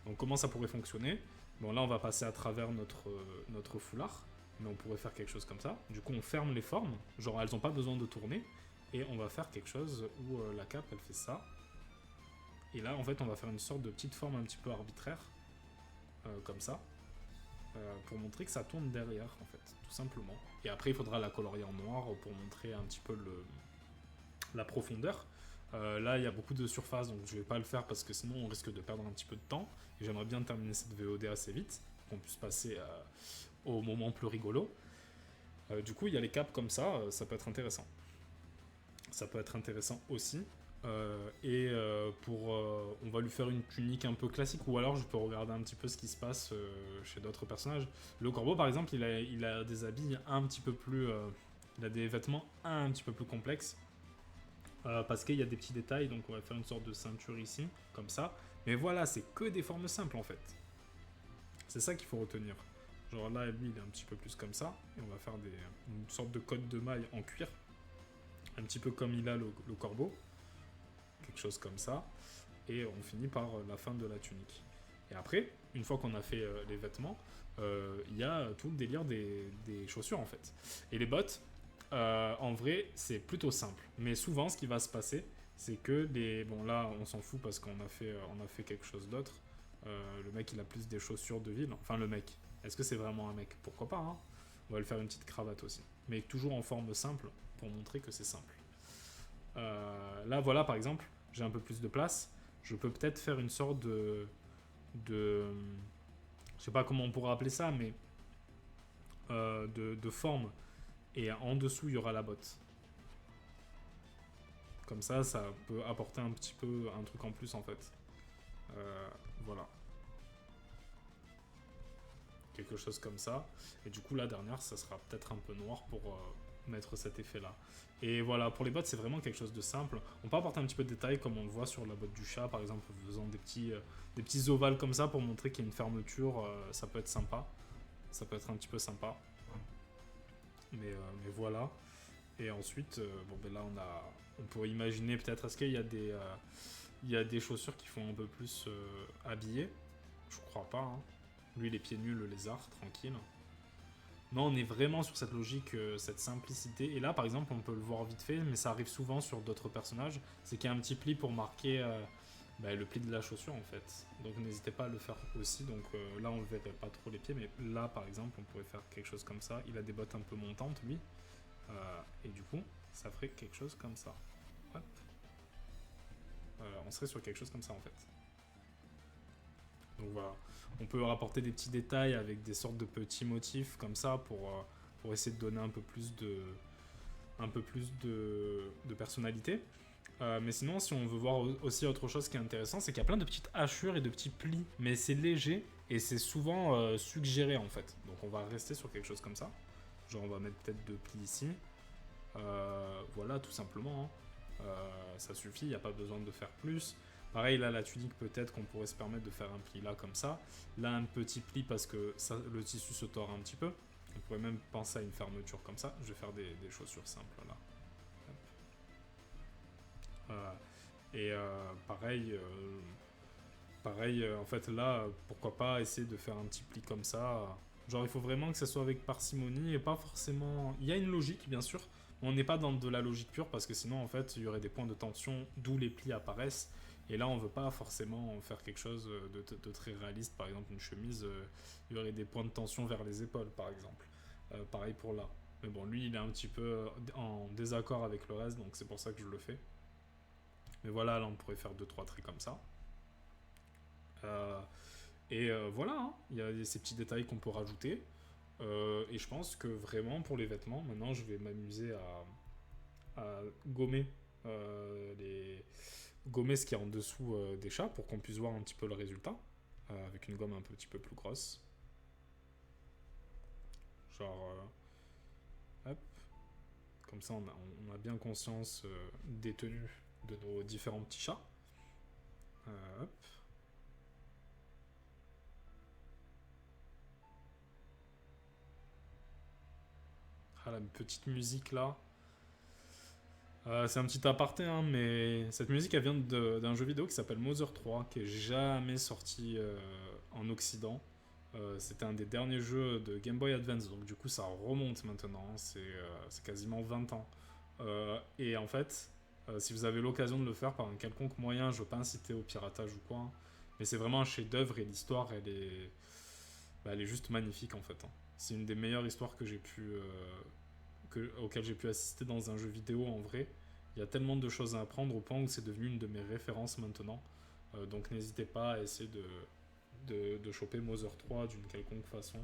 Donc comment ça pourrait fonctionner? Bon là on va passer à travers notre foulard, mais on pourrait faire quelque chose comme ça. Du coup on ferme les formes, genre elles n'ont pas besoin de tourner, et on va faire quelque chose où la cape elle fait ça. Et là en fait on va faire une sorte de petite forme un petit peu arbitraire, comme ça, pour montrer que ça tourne derrière en fait, tout simplement. Et après il faudra la colorier en noir pour montrer un petit peu la profondeur. Là, il y a beaucoup de surface, donc je vais pas le faire parce que sinon on risque de perdre un petit peu de temps. Et j'aimerais bien terminer cette VOD assez vite, qu'on puisse passer au moment plus rigolo. Du coup, il y a les caps comme ça peut être intéressant. Ça peut être intéressant aussi. On va lui faire une tunique un peu classique, ou alors je peux regarder un petit peu ce qui se passe chez d'autres personnages. Le corbeau, par exemple, il a des habits un petit peu plus. Il a des vêtements un petit peu plus complexes. Parce qu'il y a des petits détails, donc on va faire une sorte de ceinture ici, comme ça. Mais voilà, c'est que des formes simples en fait. C'est ça qu'il faut retenir. Genre là, lui, il est un petit peu plus comme ça, et on va faire une sorte de code de maille en cuir, un petit peu comme il a le corbeau, quelque chose comme ça, et on finit par la fin de la tunique. Et après, une fois qu'on a fait les vêtements, il y a tout le délire des chaussures en fait. Et les bottes, en vrai, c'est plutôt simple. Mais souvent, ce qui va se passer, c'est que bon, là, on s'en fout parce on a fait quelque chose d'autre. Le mec, il a plus des chaussures de ville. Enfin, le mec. Est-ce que c'est vraiment un mec? Pourquoi pas, hein. On va lui faire une petite cravate aussi. Mais toujours en forme simple pour montrer que c'est simple. Là, voilà, par exemple, j'ai un peu plus de place. Je peux peut-être faire une sorte je sais pas comment on pourrait appeler ça, mais de forme. Et en dessous, il y aura la botte. Comme ça peut apporter un petit peu un truc en plus en fait. Voilà. Quelque chose comme ça. Et du coup, la dernière, ça sera peut-être un peu noir pour mettre cet effet-là. Et voilà, pour les bottes, c'est vraiment quelque chose de simple. On peut apporter un petit peu de détails comme on le voit sur la botte du chat, par exemple, en faisant des petits ovales comme ça pour montrer qu'il y a une fermeture. Ça peut être sympa. Ça peut être un petit peu sympa. Mais voilà. Et ensuite, bon, ben là, on pourrait imaginer peut-être, est-ce qu'il y a il y a des chaussures qui font un peu plus habillées? Je crois pas, hein. Lui, les pieds nus, le lézard, tranquille. Non, on est vraiment sur cette logique, cette simplicité. Et là, par exemple, on peut le voir vite fait, mais ça arrive souvent sur d'autres personnages. C'est qu'il y a un petit pli pour marquer le pli de la chaussure, en fait. Donc n'hésitez pas à le faire aussi. Donc là, on ne verrait pas trop les pieds, mais là, par exemple, on pourrait faire quelque chose comme ça. Il a des bottes un peu montantes, lui. Et du coup, ça ferait quelque chose comme ça. Hop. On serait sur quelque chose comme ça, en fait. Donc voilà, on peut rapporter des petits détails avec des sortes de petits motifs comme ça pour essayer de donner un peu plus de personnalité. Mais sinon, si on veut voir aussi autre chose qui est intéressant, c'est qu'il y a plein de petites hachures et de petits plis, mais c'est léger et c'est souvent suggéré en fait. Donc on va rester sur quelque chose comme ça. Genre on va mettre peut-être 2 plis ici. Voilà, tout simplement, hein. Ça suffit, il n'y a pas besoin de faire plus. Pareil, là, la tunique, peut-être qu'on pourrait se permettre de faire un pli là, comme ça. Là, un petit pli parce que ça, le tissu se tord un petit peu. On pourrait même penser à une fermeture comme ça. Je vais faire des chaussures simples, là. Pareil, en fait, là, pourquoi pas essayer de faire un petit pli comme ça. Genre, il faut vraiment que ça soit avec parcimonie et pas forcément... Il y a une logique, bien sûr. On n'est pas dans de la logique pure parce que sinon, en fait, il y aurait des points de tension d'où les plis apparaissent. Et là, on veut pas forcément faire quelque chose de très réaliste. Par exemple, une chemise, il y aurait des points de tension vers les épaules, par exemple. Pareil pour là. Mais bon, lui, il est un petit peu en désaccord avec le reste, donc c'est pour ça que je le fais. Mais voilà, là, on pourrait faire 2-3 traits comme ça. Voilà, hein, il y a ces petits détails qu'on peut rajouter. Et je pense que vraiment, pour les vêtements, maintenant, je vais m'amuser à gommer gommer ce qui est en dessous des chats pour qu'on puisse voir un petit peu le résultat avec une gomme un petit peu plus grosse. Genre, hop, comme ça on a bien conscience des tenues de nos différents petits chats. Hop. Ah, la petite musique là. C'est un petit aparté, hein, mais cette musique elle vient d'un jeu vidéo qui s'appelle Mother 3, qui est jamais sorti en Occident. C'était un des derniers jeux de Game Boy Advance, donc du coup ça remonte maintenant, c'est quasiment 20 ans. Et en fait, si vous avez l'occasion de le faire par un quelconque moyen, je ne veux pas inciter au piratage ou quoi, hein, mais c'est vraiment un chef-d'œuvre et l'histoire elle est juste magnifique en fait, hein. C'est une des meilleures histoires que auxquelles j'ai pu assister dans un jeu vidéo en vrai. Il y a tellement de choses à apprendre au point où c'est devenu une de mes références maintenant. Donc n'hésitez pas à essayer de choper Mother 3 d'une quelconque façon.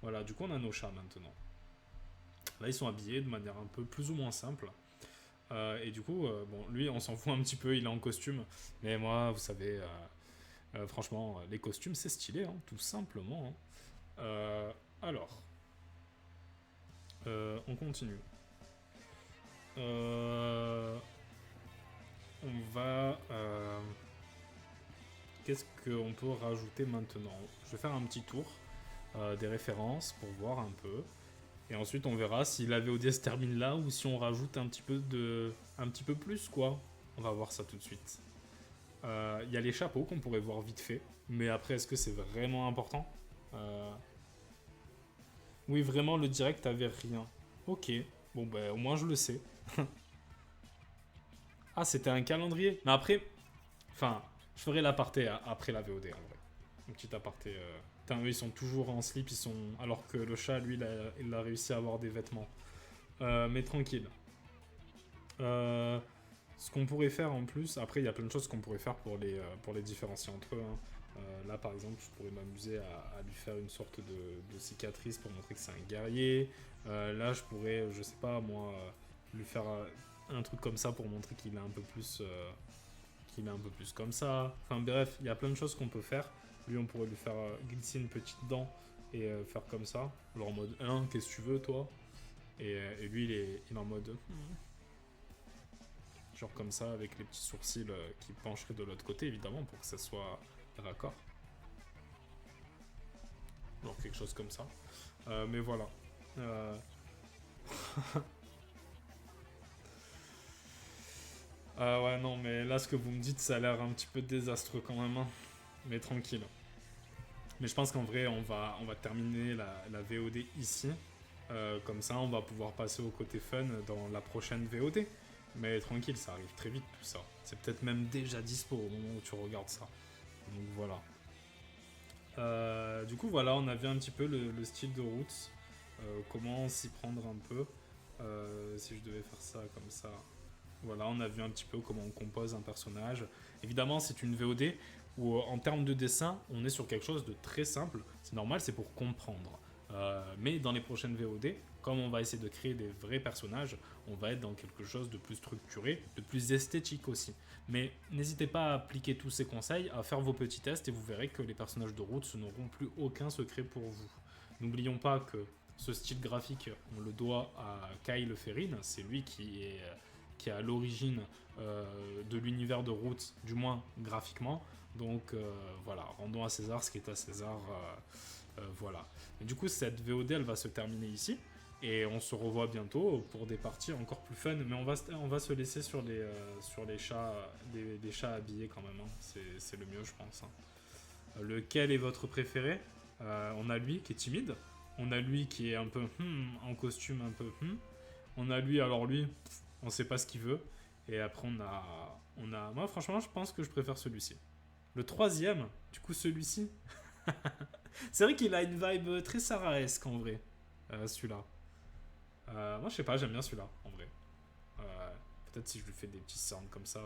Voilà, du coup on a nos chats maintenant. Là ils sont habillés de manière un peu plus ou moins simple. Et du coup, bon, lui on s'en fout un petit peu, il est en costume. Mais moi, vous savez, franchement, les costumes c'est stylé, hein, tout simplement, hein. Alors, on continue. On va... Qu'est-ce qu'on peut rajouter maintenant? Je vais faire un petit tour des références pour voir un peu. Et ensuite, on verra si la VOD se termine là ou si on rajoute un petit peu plus, quoi. On va voir ça tout de suite. Il y a les chapeaux qu'on pourrait voir vite fait. Mais après, est-ce que c'est vraiment important? Oui, vraiment, le direct avait rien. Ok. Bon, ben, au moins, je le sais. Ah, c'était un calendrier. Mais après... Enfin, je ferai l'aparté après la VOD, en vrai. Un petit aparté. Putain, eux, ils sont toujours en slip, alors que le chat, lui, il a réussi à avoir des vêtements. Mais tranquille. Ce qu'on pourrait faire en plus... Après, il y a plein de choses qu'on pourrait faire pour les différencier entre eux, hein. Là, par exemple, je pourrais m'amuser à lui faire une sorte de cicatrice pour montrer que c'est un guerrier. Là, je pourrais, je sais pas, moi, lui faire un truc comme ça pour montrer qu'il est un peu plus... qu'il est un peu plus comme ça. Enfin bref, il y a plein de choses qu'on peut faire. Lui, on pourrait lui faire glisser une petite dent et faire comme ça. Alors en mode 1, qu'est-ce que tu veux, toi? Et lui, il est en mode... Genre comme ça, avec les petits sourcils qui pencheraient de l'autre côté, évidemment, pour que ça soit raccord. Genre quelque chose comme ça. Mais voilà. Ah ouais, non, mais là, ce que vous me dites, ça a l'air un petit peu désastreux quand même, hein. Mais tranquille. Mais je pense qu'en vrai, on va terminer la VOD ici. Comme ça, on va pouvoir passer au côté fun dans la prochaine VOD. Mais tranquille, ça arrive très vite tout ça. C'est peut-être même déjà dispo au moment où tu regardes ça. Donc voilà. Du coup, voilà, on a vu un petit peu le style de Roots. Comment s'y prendre un peu. Si je devais faire ça comme ça. Voilà, on a vu un petit peu comment on compose un personnage. Évidemment, c'est une VOD où, en termes de dessin, on est sur quelque chose de très simple. C'est normal, c'est pour comprendre. Mais dans les prochaines VOD, comme on va essayer de créer des vrais personnages, on va être dans quelque chose de plus structuré, de plus esthétique aussi. Mais n'hésitez pas à appliquer tous ces conseils, à faire vos petits tests et vous verrez que les personnages de Roots n'auront plus aucun secret pour vous. N'oublions pas que ce style graphique, on le doit à Kyle Ferrin, c'est lui qui est à l'origine de l'univers de Roots, du moins graphiquement. Donc voilà, rendons à César ce qui est à César. Voilà. Et du coup, cette VOD, elle va se terminer ici. Et on se revoit bientôt pour des parties encore plus fun. Mais on va se laisser sur les chats, des chats habillés quand même, hein. C'est le mieux, je pense, hein. Lequel est votre préféré? On a lui qui est timide. On a lui qui est un peu en costume, un peu. On a lui, alors lui, on sait pas ce qu'il veut. Et après, on a. Moi, franchement, je pense que je préfère celui-ci. Le troisième, du coup, celui-ci. C'est vrai qu'il a une vibe très Sarah-esque en vrai, celui-là. Moi, je sais pas, j'aime bien celui-là en vrai. Euh, Peut-être si je lui fais des petits sounds comme ça.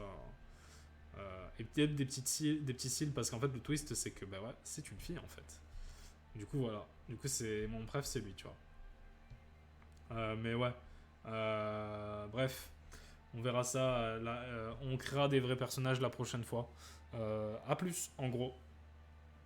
Et peut-être des petits cils, parce qu'en fait, le twist, c'est que bah ouais, c'est une fille en fait. Du coup, voilà. Du coup, c'est mon préf, c'est lui, tu vois. Mais ouais. Bref, on verra ça. Là, on créera des vrais personnages la prochaine fois. A plus, en gros.